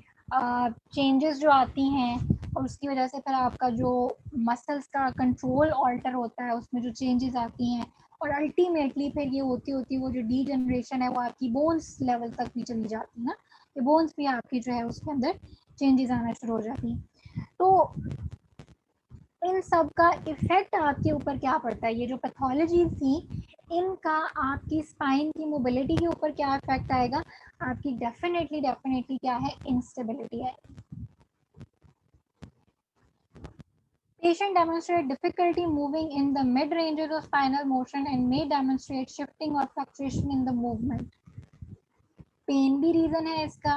चेंजेस जो आती हैं और उसकी वजह से फिर आपका जो मसल्स का कंट्रोल ऑल्टर होता है उसमें जो चेंजेस आती हैं और अल्टीमेटली फिर ये होती होती वो जो डी जनरेशन है वो आपकी बोन्स लेवल तक भी चली जाती है ना, ये बोन्स भी आपकी जो है उसके अंदर चेंजेस आना शुरू हो जाती हैं। तो इन सब का इफेक्ट आपके ऊपर क्या पड़ता है, ये जो पैथोलॉजीज थी इनका आपकी स्पाइन की मोबिलिटी के ऊपर क्या इफेक्ट आएगा, आपकी डेफिनेटली क्या है, इंस्टेबिलिटी है। Patient demonstrate difficulty moving in the mid ranges of spinal motion and may demonstrate shifting or fluctuation in the movement. Pain भी रीजन है इसका,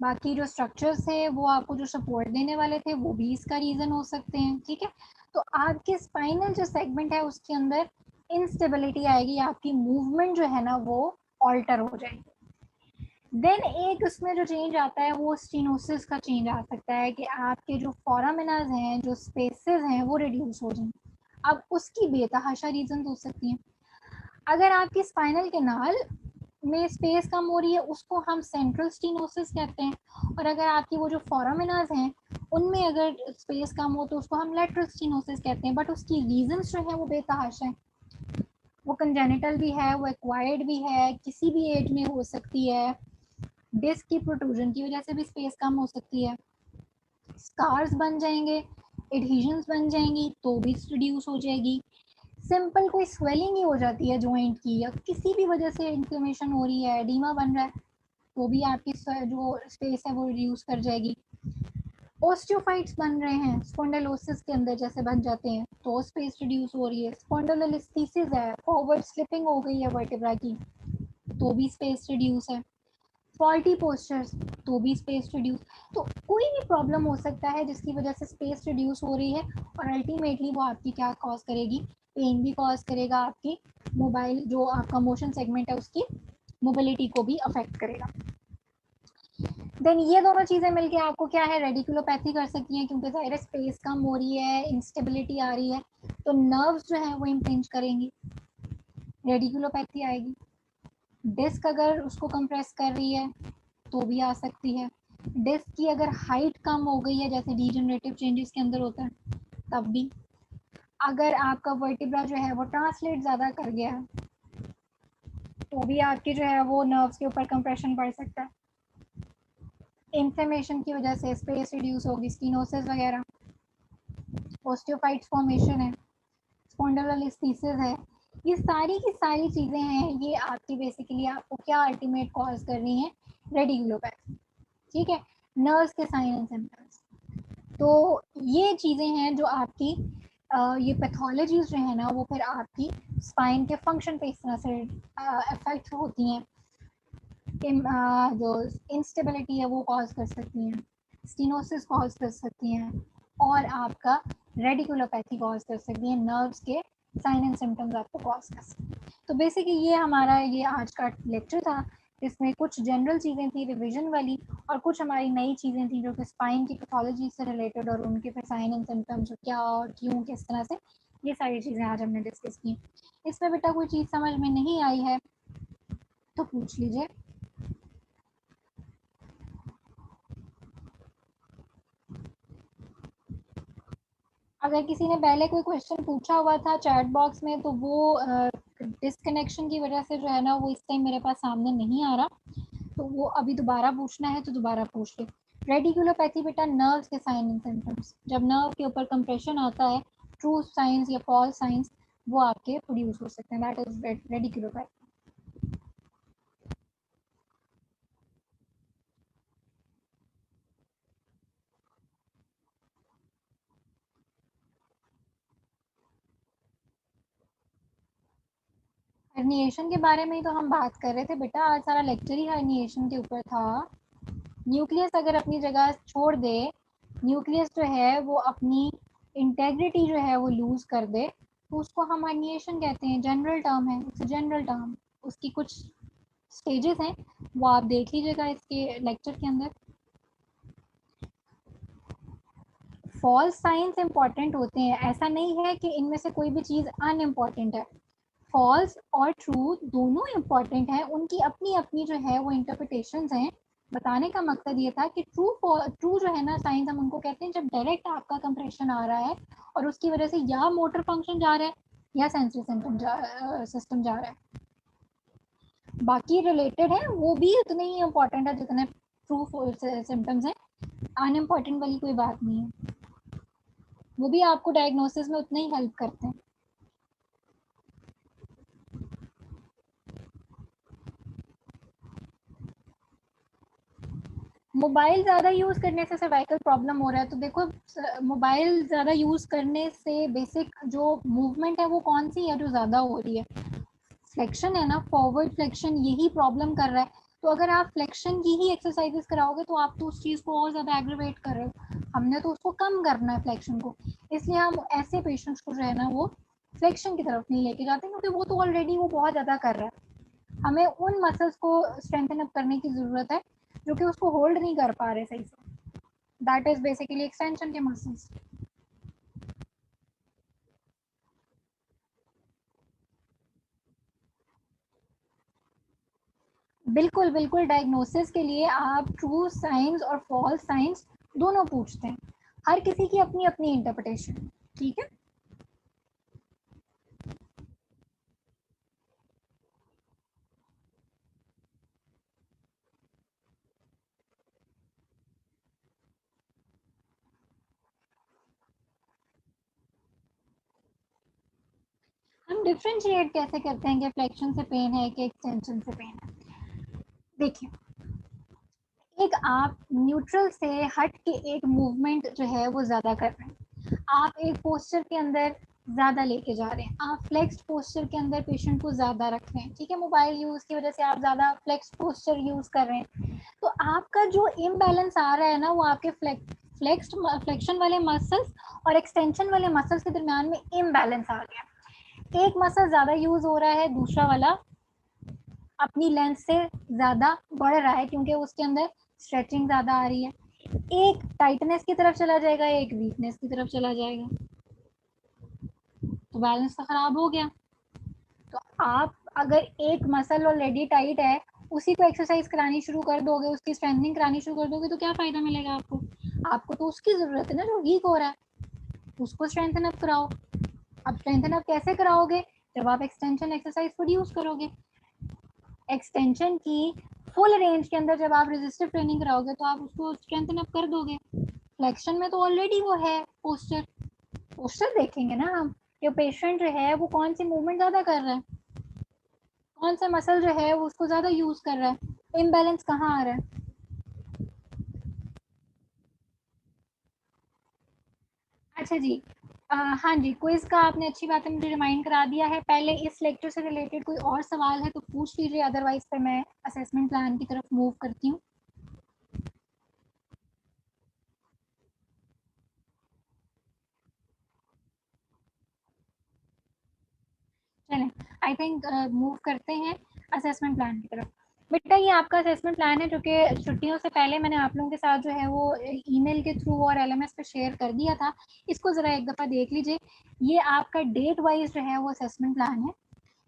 बाकी जो स्ट्रक्चर्स है वो आपको जो सपोर्ट देने वाले थे वो भी इसका रीजन हो सकते हैं, ठीक है। तो आपके स्पाइनल जो सेगमेंट है उसके अंदर इंस्टेबिलिटी आएगी, आपकी मूवमेंट जो है ना वो ऑल्टर हो जाएगी। देन एक उसमें जो चेंज आता है वो स्टीनोसिस का चेंज आ सकता है कि आपके जो फोरामिनाज हैं, जो स्पेसेस हैं वो रिड्यूस हो जाएं। अब उसकी बेतहाशा रीजन हो सकती हैं। अगर आपकी स्पाइनल कैनाल में स्पेस कम हो रही है उसको हम सेंट्रल स्टीनोसिस कहते हैं, और अगर आपकी वो जो फोरामिनाज हैं उनमें अगर स्पेस कम हो तो उसको हम लेटरल स्टीनोसिस कहते हैं। बट उसकी रीजंस जो है वो बेतहाशा है, वो कंजेनिटल भी है, वो एक्वायर्ड भी है, किसी भी एज में हो सकती है, डिस्क की प्रोट्रूजन की वजह से भी स्पेस कम हो सकती है, स्कार्स बन जाएंगे, एडहेजन्स बन जाएंगी तो भी रिड्यूस हो जाएगी, सिंपल कोई स्वेलिंग ही हो जाती है जॉइंट की या किसी भी वजह से इन्फ्लेमेशन हो रही है, एडीमा बन रहा है तो भी आपकी जो स्पेस है वो रिड्यूस कर जाएगी। ओस्टियोफाइट्स बन रहे हैं स्पॉन्डिलोसिस के अंदर, जैसे बन जाते हैं तो स्पेस रिड्यूस हो रही है। स्पॉन्डिलोलिस्थीसिस है, फॉरवर्ड स्लिपिंग हो गई है वर्टेब्रा की, तो भी स्पेस रिड्यूस है। फॉल्टी पोस्चर्स, तो भी स्पेस रिड्यूस। तो कोई भी प्रॉब्लम हो सकता है जिसकी वजह से स्पेस रिड्यूस हो रही है, और अल्टीमेटली वो आपकी क्या कॉज करेगी, पेन भी कॉज करेगा, आपकी मोबाइल जो आपका मोशन सेगमेंट है उसकी मोबिलिटी को भी अफेक्ट करेगा। देन ये दोनों चीज़ें मिलके आपको क्या है, रेडिकुलोपैथी कर सकती हैं, क्योंकि ज़ाहिर स्पेस कम हो रही है, इंस्टेबिलिटी आ रही है, तो नर्व्स जो है वो इम्पिंज करेंगी, रेडिकुलोपैथी आएगी। डिस्क अगर उसको कंप्रेस कर रही है तो भी आ सकती है। डिस्क की अगर हाइट कम हो गई है, जैसे डीजनरेटिव चेंजेस के अंदर होता है, तब भी। अगर आपका वर्टिब्रा जो है वो ट्रांसलेट ज़्यादा कर गया है, तो भी आपकी जो है वो नर्व्स के ऊपर कंप्रेशन बढ़ सकता है। इन्फ्लेमेशन की वजह से स्पेस रिड्यूस होगी, स्टीनोसिस वगैरह, ओस्टियोफाइट्स फॉर्मेशन है, स्पॉन्डिलोलिस्थीसिस है, ये सारी की सारी चीज़ें हैं, ये आपकी बेसिकली आपको क्या अल्टीमेट कॉज कर रही हैं, रेडिकुलोपैथी। ठीक है, नर्व्स के साइन एंड सिम्टम्स। तो ये चीज़ें हैं जो आपकी ये पैथोलॉजीज जो है ना वो फिर आपकी स्पाइन के फंक्शन पे इस तरह से अफेक्ट होती हैं। जो इंस्टेबिलिटी है वो कॉज कर सकती हैं, स्टीनोसिस कॉज कर सकती हैं, और आपका रेडिकुलोपैथी कॉज कर सकती हैं, नर्व्स के साइन एंड सिम्टम्स आपको कॉज कर सकते हैं। तो बेसिकली ये हमारा ये आज का लेक्चर था, इसमें कुछ जनरल चीज़ें थी रिवीजन वाली, और कुछ हमारी नई चीज़ें थी जो कि स्पाइन की पैथोलॉजी से रिलेटेड, और उनके फिर साइन एंड सिम्टम्स क्या और क्यों किस तरह से, ये सारी चीज़ें आज हमने डिस्कस की। इसमें बेटा कोई चीज़ समझ में नहीं आई है तो पूछ लीजिए। अगर किसी ने पहले कोई क्वेश्चन पूछा हुआ था चैट बॉक्स में, तो वो डिसकनेक्शन की वजह से जो है ना वो इस टाइम मेरे पास सामने नहीं आ रहा, तो वो अभी दोबारा पूछना है तो दोबारा पूछ ले। रेडिकुलोपैथी बेटा नर्व्स के साइन एंड सिम्टम्स, जब नर्व के ऊपर कंप्रेशन आता है, ट्रू साइंस या फॉल्स साइंस वो आपके प्रोड्यूस हो सकते हैं, दैट इज रेडिकुलोपैथी। हर्निएशन के बारे में ही तो हम बात कर रहे थे बेटा, आज सारा लेक्चर ही हर्निएशन के ऊपर था। न्यूक्लियस अगर अपनी जगह छोड़ दे, न्यूक्लियस जो है वो अपनी इंटेग्रिटी जो है वो लूज कर दे, तो उसको हम हर्निएशन कहते हैं, जनरल टर्म है, इट्स जनरल टर्म। उसकी कुछ स्टेजेस हैं, वो आप देख लीजिएगा इसके लेक्चर के अंदर। फॉल्स साइंस इंपॉर्टेंट होते हैं, ऐसा नहीं है कि इनमें से कोई भी चीज़ अनइम्पॉर्टेंट है। फॉल्स और ट्रू दोनों इम्पॉर्टेंट हैं, उनकी अपनी अपनी जो है वो इंटरप्रिटेशंस हैं। बताने का मकसद ये था कि ट्रू जो है ना साइंस हम उनको कहते हैं जब डायरेक्ट आपका कंप्रेशन आ रहा है और उसकी वजह से या मोटर फंक्शन जा रहा है या सेंसरी सिस्टम जा रहा है। बाकी रिलेटेड है वो भी उतने ही इम्पोर्टेंट है जितने ट्रू सिम्टम्स हैं, अनइम्पॉर्टेंट वाली कोई बात नहीं है, वो भी आपको डायग्नोसिस में उतना ही हेल्प करते हैं। मोबाइल ज़्यादा यूज़ करने से सर्वाइकल प्रॉब्लम हो रहा है, तो देखो मोबाइल ज़्यादा यूज़ करने से बेसिक जो मूवमेंट है वो कौन सी है जो ज़्यादा हो रही है, फ्लेक्शन है ना, फॉरवर्ड फ्लेक्शन, यही प्रॉब्लम कर रहा है। तो अगर आप फ्लेक्शन की ही एक्सरसाइजेस कराओगे तो आप तो उस चीज़ को और ज़्यादा एग्रीवेट कर रहे हो, हमने तो उसको कम करना है फ्लेक्शन को, इसलिए हम ऐसे पेशेंट्स को जो है ना वो फ्लेक्शन की तरफ नहीं लेके जाते, क्योंकि वो तो ऑलरेडी वो बहुत ज़्यादा कर रहा है। हमें उन मसल्स को स्ट्रेंथन अप करने की ज़रूरत है जो कि उसको होल्ड नहीं कर पा रहे सही से, दैट इज बेसिकली एक्सटेंशन के मसल्स। बिल्कुल बिल्कुल, डायग्नोसिस के लिए आप ट्रू साइंस और फॉल्स साइंस दोनों पूछते हैं, हर किसी की अपनी अपनी इंटरप्रिटेशन। ठीक है, हम डिफ्रेंशिएट कैसे करते हैं कि फ्लेक्शन से पेन है कि एक्सटेंशन से पेन है। देखिए, एक आप न्यूट्रल से हट के एक मूवमेंट जो है वो ज़्यादा कर रहे हैं, आप एक पोस्चर के अंदर ज़्यादा लेके जा रहे हैं, आप फ्लेक्स्ड पोस्चर के अंदर पेशेंट को ज़्यादा रख रहे हैं, ठीक है, मोबाइल यूज़ की वजह से आप ज़्यादा फ्लेक्स्ड पोस्चर यूज़ कर रहे हैं, तो आपका जो इम्बैलेंस आ रहा है ना वो आपके फ्लेक्शन वाले मसल्स और एक्सटेंशन वाले मसल्स के दरमियान में इम्बैलेंस आ गया। एक मसल ज़्यादा यूज़ हो रहा है, दूसरा वाला अपनी लेंथ से ज़्यादा बढ़ रहा है क्योंकि उसके अंदर स्ट्रेचिंग ज़्यादा आ रही है। एक टाइटनेस की तरफ चला जाएगा, एक वीकनेस की तरफ चला जाएगा, तो बैलेंस तो खराब हो गया। तो आप अगर एक मसल ऑलरेडी टाइट है उसी को एक्सरसाइज करानी शुरू कर दोगे, उसकी स्ट्रेंथनिंग करानी शुरू कर दोगे, तो क्या फायदा मिलेगा आपको? आपको तो उसकी जरूरत है ना जो वीक हो रहा है, उसको स्ट्रेंथन अप कराओ। अब स्ट्रेंथन अप कैसे कराओगे? जब आप एक्सटेंशन एक्सरसाइज खुद यूज करोगे। एक्सटेंशन की फुल रेंज के अंदर जब आप रेजिस्टिव ट्रेनिंग कराओगे तो आप उसको स्ट्रेंथन अप कर दोगे। फ्लेक्शन में तो ऑलरेडी वो है पोस्चर, पोस्चर देखेंगे ना हम कि पेशेंट जो है वो कौन सी मूवमेंट ज़्यादा कर रहा है, कौन सा मसल जो है वो उसको ज़्यादा यूज़ कर रहा है, इम्बैलेंस कहाँ आ रहा है। अच्छा जी, हाँ जी, क्विज का आपने अच्छी बात है मुझे रिमाइंड करा दिया है। पहले इस लेक्चर से रिलेटेड कोई और सवाल है तो पूछ लीजिए, अदरवाइज फिर मैं असेसमेंट प्लान की तरफ मूव करती हूँ। चलें, आई थिंक मूव करते हैं असेसमेंट प्लान की तरफ। बेटा ये आपका असेसमेंट प्लान है जो कि छुट्टियों से पहले मैंने आप लोगों के साथ जो है वो ईमेल के थ्रू और एलएमएस पे शेयर कर दिया था। इसको ज़रा एक दफ़ा देख लीजिए। ये आपका डेट वाइज जो है वो असेसमेंट प्लान है।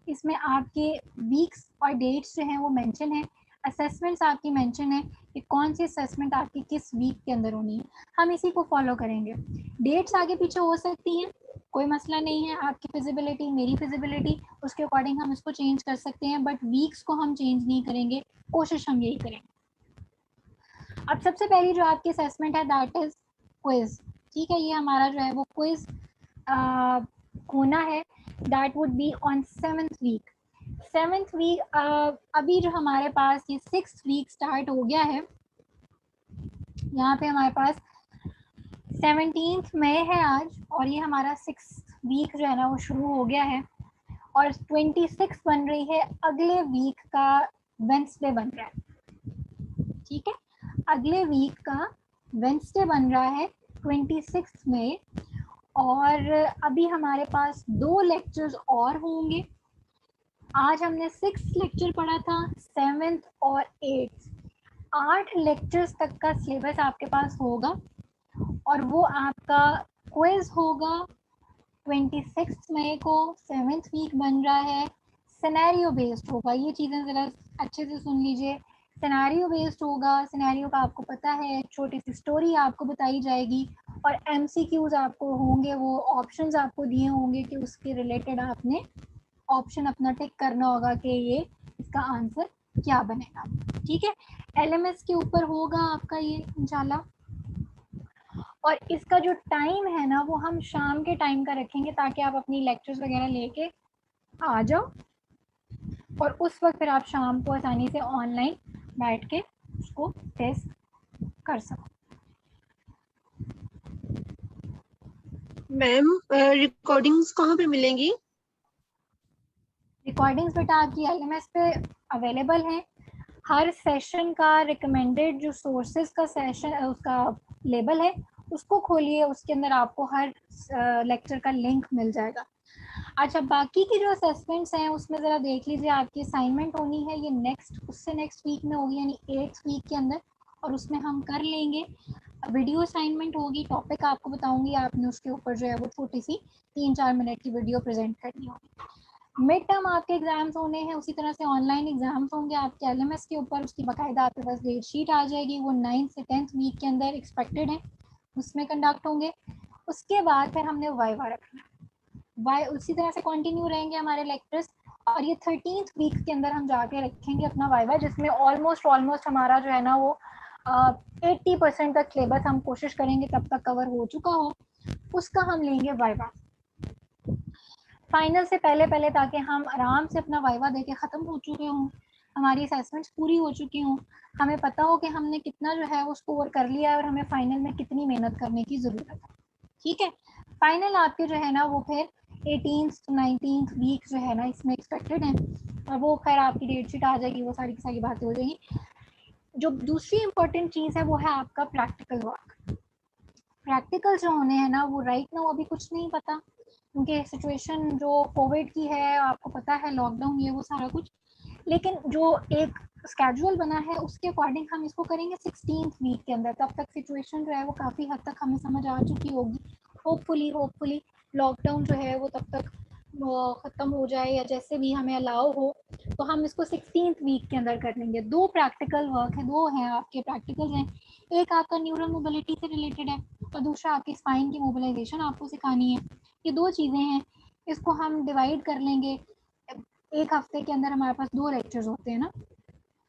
इसमें आपके वीक्स और डेट्स जो हैं वो मेंशन है, असेसमेंट्स आपकी मेंशन है कि कौन सी असेसमेंट आपकी किस वीक के अंदर होनी है। हम इसी को फॉलो करेंगे। डेट्स आगे पीछे हो सकती हैं, कोई मसला नहीं है, आपकी फिजिबिलिटी मेरी फिजिबिलिटी उसके अकॉर्डिंग हम इसको चेंज कर सकते हैं, बट वीक्स को हम चेंज नहीं करेंगे, कोशिश हम यही करेंगे। अब सबसे पहली जो आपकी असेसमेंट है दैट इज क्विज। ठीक है, ये हमारा जो है वो क्विज होना है, that would be on 7th week. 7th week अभी जो हमारे पास ये 6th वीक स्टार्ट हो गया है, यहाँ पे हमारे पास 17th मई है आज, और ये हमारा 6th वीक जो है ना वो शुरू हो गया है, और 26 बन रही है अगले वीक का वेंसडे बन रहा है। ठीक है, अगले वीक का वेंसडे बन रहा है 26 मई, और अभी हमारे पास 2 लेक्चर्स और होंगे। आज हमने 6th लेक्चर पढ़ा था, 7th और 8th, 8 लेक्चर्स तक का सिलेबस आपके पास होगा, और वो आपका क्विज होगा 26 मई को। 7th वीक बन रहा है, सिनेरियो बेस्ड होगा। ये चीज़ें ज़रा अच्छे से सुन लीजिए, सिनेरियो बेस्ड होगा। सिनेरियो का आपको पता है, छोटी सी स्टोरी आपको बताई जाएगी और एमसीक्यूज आपको होंगे, वो ऑप्शंस आपको दिए होंगे कि उसके रिलेटेड आपने ऑप्शन अपना टिक करना होगा कि ये इसका आंसर क्या बनेगा। ठीक है, एलएमएस के ऊपर होगा आपका ये इंशाल्लाह, और इसका जो टाइम है ना वो हम शाम के टाइम का रखेंगे ताकि आप अपनी लेक्चर्स वगैरह लेके आ जाओ, और उस वक्त फिर आप शाम को आसानी से ऑनलाइन बैठ के उसको टेस्ट कर सको। मैम रिकॉर्डिंग्स कहाँ पे मिलेंगी? रिकॉर्डिंग्स बेटा आपकी एलएमएस पे अवेलेबल हैं। हर सेशन का रिकमेंडेड जो सोर्सेज का सेशन उसका लेबल है उसको खोलिए, उसके अंदर आपको हर लेक्चर का लिंक मिल जाएगा। अच्छा, बाकी की जो असेसमेंट्स हैं उसमें ज़रा देख लीजिए, आपकी असाइनमेंट होनी है ये उससे नेक्स्ट वीक में होगी, यानी 8th वीक के अंदर, और उसमें हम कर लेंगे। वीडियो असाइनमेंट होगी, टॉपिक आपको बताऊंगी, आपने उसके ऊपर जो है वो छोटी सी 3-4 मिनट की वीडियो प्रेजेंट करनी होगी। मिड टर्म आपके एग्जाम्स होने हैं, उसी तरह से ऑनलाइन एग्जाम्स होंगे आपके एलएमएस के ऊपर, उसकी बाकायदा आपके पास डेट शीट आ जाएगी, वो 9th से 10th वीक के अंदर एक्सपेक्टेड है, उसमें कंडक्ट होंगे। उसके बाद फिर हमने वाइवा रखना है, वाई उसी तरह से कंटिन्यू रहेंगे हमारे लेक्चर्स, और ये 13th वीक के अंदर हम जाके रखेंगे अपना वाइवा, जिसमें ऑलमोस्ट हमारा जो है ना वो 80% तक सिलेबस हम कोशिश करेंगे तब तक कवर हो चुका हो, उसका हम लेंगे वाइवा फाइनल से पहले ताकि हम आराम से अपना वाइवा देके ख़त्म हो चुके हों। हमारी असेसमेंट्स पूरी हो चुकी हों, हमें पता हो कि हमने कितना जो है वो स्कोर कर लिया है और हमें फाइनल में कितनी मेहनत करने की ज़रूरत है। ठीक है, फाइनल आपके जो है ना वो फिर 18th to 19th वीक जो है ना इसमें एक्सपेक्टेड है, और वो खैर आपकी डेट शीट आ जाएगी, वो सारी की सारी बातें हो जाएंगी। जो दूसरी इंपॉर्टेंट चीज़ है वो है आपका प्रैक्टिकल वर्क। प्रैक्टिकल जो होने हैं ना वो राइट नाउ अभी कुछ नहीं पता, क्योंकि सिचुएशन जो कोविड की है, आपको पता है लॉकडाउन ये वो सारा कुछ, लेकिन जो एक स्केड्यूल बना है उसके अकॉर्डिंग हम इसको करेंगे 16th वीक के अंदर। तब तक सिचुएशन जो है वो काफ़ी हद तक हमें समझ आ चुकी होगी। होपफुली लॉकडाउन जो है वो तब तक ख़त्म हो जाए या जैसे भी हमें अलाउ हो, तो हम इसको 16th वीक के अंदर कर लेंगे। दो प्रैक्टिकल वर्क है, दो हैं आपके प्रैक्टिकल्स हैं, एक आपका न्यूरल मोबिलिटी से रिलेटेड है और दूसरा आपकी स्पाइन की मोबिलाइजेशन आपको सिखानी है। ये दो चीज़ें हैं, इसको हम डिवाइड कर लेंगे। एक हफ्ते के अंदर हमारे पास 2 लेक्चर्स होते हैं ना,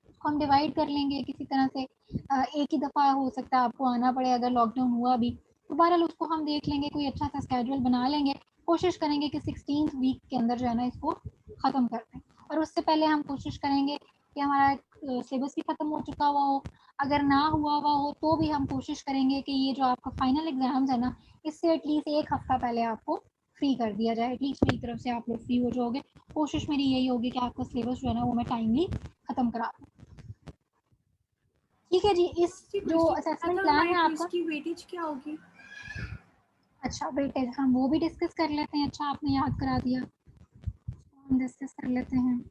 उसको हम डिवाइड कर लेंगे किसी तरह से। एक ही दफ़ा हो सकता है आपको आना पड़े अगर लॉकडाउन हुआ भी, तो बहरहाल उसको हम देख लेंगे, कोई अच्छा सा स्केड्यूल बना लेंगे, कोशिश करेंगे कि 16th वीक के अंदर जो है ना इसको ख़त्म कर दें। और उससे पहले हम कोशिश करेंगे कि हमारा सिलेबस भी ख़त्म हो चुका हुआ हो, अगर ना हुआ हुआ हो तो भी हम कोशिश करेंगे कि ये जो आपका फाइनल एग्ज़ाम्स है ना, इससे एटलीस्ट एक हफ़्ता पहले आपको फ्री कर दिया जाए। एटलीस्ट मेरी तरफ से आप लोग फ्री हो जाओगे, कोशिश मेरी यही होगी कि आपका सिलेबस जो है ना वो मैं टाइमली ख़त्म करा दूँ। ठीक है जी, इस जी जो क्वेश्चन असेसमेंट था प्लान हमारे है क्विज आपका, की वेटेज क्या होगी? अच्छा वेटेज हम वो भी डिस्कस कर लेते हैं। अच्छा आपने याद करा दिया, हम डिस्कस कर लेते हैं।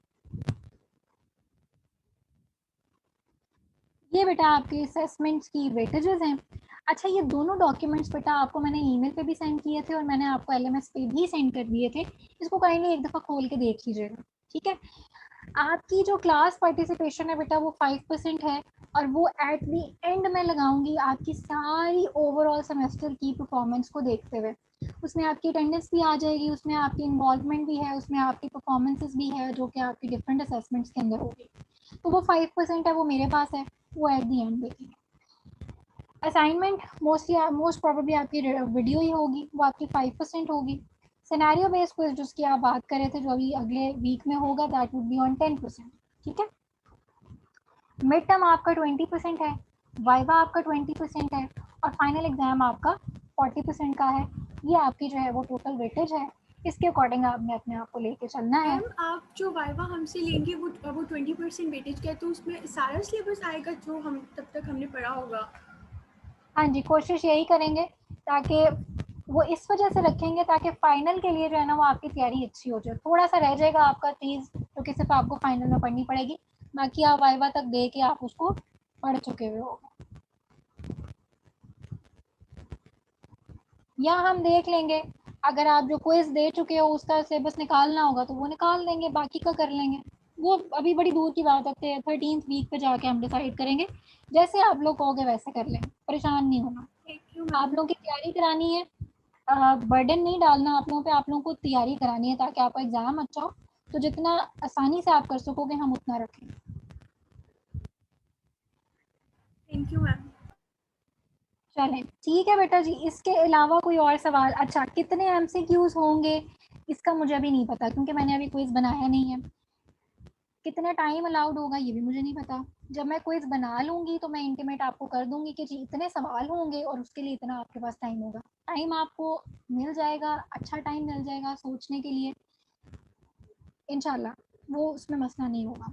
ये बेटा आपके असेसमेंट्स की वेटेजेस हैं। अच्छा ये दोनों डॉक्यूमेंट्स बेटा आपको मैंने ईमेल पे भी सेंड किए थे और मैंने आपको एलएमएस पे भी सेंड कर दिए थे, इसको काइंडली एक दफ़ा खोल के देख लीजिएगा। ठीक है, आपकी जो क्लास पार्टिसिपेशन है बेटा वो 5% है, और वो एट दी एंड में लगाऊंगी आपकी सारी ओवरऑल सेमेस्टर की परफॉर्मेंस को देखते हुए। उसमें आपकी अटेंडेंस भी आ जाएगी, उसमें आपकी इन्वॉल्वमेंट भी है, उसमें आपकी परफॉर्मेंसेस भी है जो कि आपकी डिफरेंट असेसमेंट्स के अंदर होगी। तो वो 5% है, वो मेरे पास है, वो एट दी एंड देखेंगे। असाइनमेंट मोस्ट प्रोबेबली आपकी वीडियो ही होगी, वो आपकी 5% होगी। सिनेरियो बेस्ड क्विज जिसकी आप बात कर रहे थे जो अभी अगले वीक में होगा, दैट वुड बी ऑन 10%। ठीक है, मिड टर्म आपका 20% है, वाइवा आपका 20% है, और फाइनल एग्जाम आपका 40% का है। ये आपकी जो है वो टोटल वेटेज है, इसके अकॉर्डिंग आपने अपने आप को लेके चलना है। मैम आप जो वाइवा हमसे लेंगे वो 20% वेटेज का है, तो उसमें सारा सिलेबस आएगा जो हम तब तक हमने पढ़ा होगा? हाँ जी, कोशिश यही करेंगे, ताकि वो इस वजह से रखेंगे ताकि फाइनल के लिए जो है ना वो आपकी तैयारी अच्छी हो जाए। थोड़ा सा रह जाएगा आपका चीज़ जो कि सिर्फ आपको फाइनल में पढ़नी पड़ेगी, बाकी आप वाइवा तक दे के आप उसको पढ़ चुके हुए हो। या हम देख लेंगे, अगर आप जो क्विज दे चुके हो उसका सिलेबस निकालना होगा तो वो निकाल देंगे, बाकी का कर लेंगे। वो अभी बड़ी दूर की बात है, 13th वीक पे जाके हम डिसाइड करेंगे। जैसे आप लोग कहोगे वैसे कर लेंगे, परेशान नहीं होना। थैंक यू आप मैम। लोगों की तैयारी करानी है, बर्डन नहीं डालना आप लोगों पे, आप लोगों को तैयारी करानी है ताकि आपका एग्ज़ाम अच्छा हो। तो जितना आसानी से आप कर सकोगे हम उतना रखें। Thank you ma'am. चलें ठीक है बेटा जी, इसके अलावा कोई और सवाल? अच्छा कितने एमसीक्यूज होंगे इसका मुझे अभी नहीं पता, क्योंकि मैंने अभी क्विज बनाया नहीं है। कितना टाइम अलाउड होगा ये भी मुझे नहीं पता। जब मैं क्विज बना लूँगी तो मैं इंटीमेट आपको कर दूँगी कि जी इतने सवाल होंगे और उसके लिए इतना आपके पास टाइम होगा। टाइम आपको मिल जाएगा, अच्छा टाइम मिल जाएगा सोचने के लिए, इंशाल्लाह वो उसमें मसला नहीं होगा।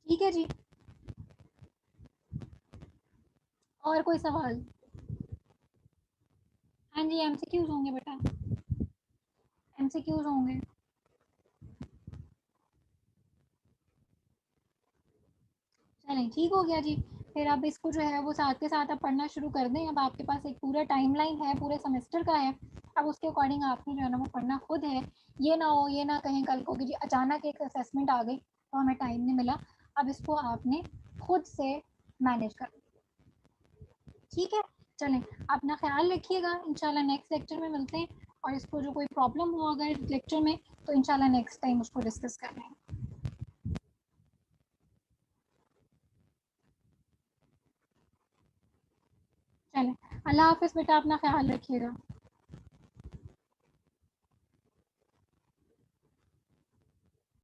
ठीक है जी, और कोई सवाल? हाँ जी, एमसीक्यूज होंगे बेटा, एमसीक्यूज होंगे। चलें ठीक हो गया जी, फिर अब इसको जो है वो साथ के साथ आप पढ़ना शुरू कर दें। अब आपके पास एक पूरा टाइमलाइन है, पूरे सेमेस्टर का है, अब उसके अकॉर्डिंग आपने जो है ना वो पढ़ना खुद है। ये ना हो, ये ना कहें कल को कि जी अचानक एक असेसमेंट आ गई तो हमें टाइम नहीं मिला। अब इसको आपने खुद से मैनेज कर, ठीक है। चलें, अपना ख्याल रखिएगा, इंशाल्लाह नेक्स्ट लेक्चर में मिलते हैं, और इसको जो कोई प्रॉब्लम हो अगर लेक्चर में तो इंशाल्लाह नेक्स्ट टाइम उसको डिस्कस कर लेंगे। चलें, अल्लाह हाफ़िज़ बेटा, अपना ख्याल रखिएगा।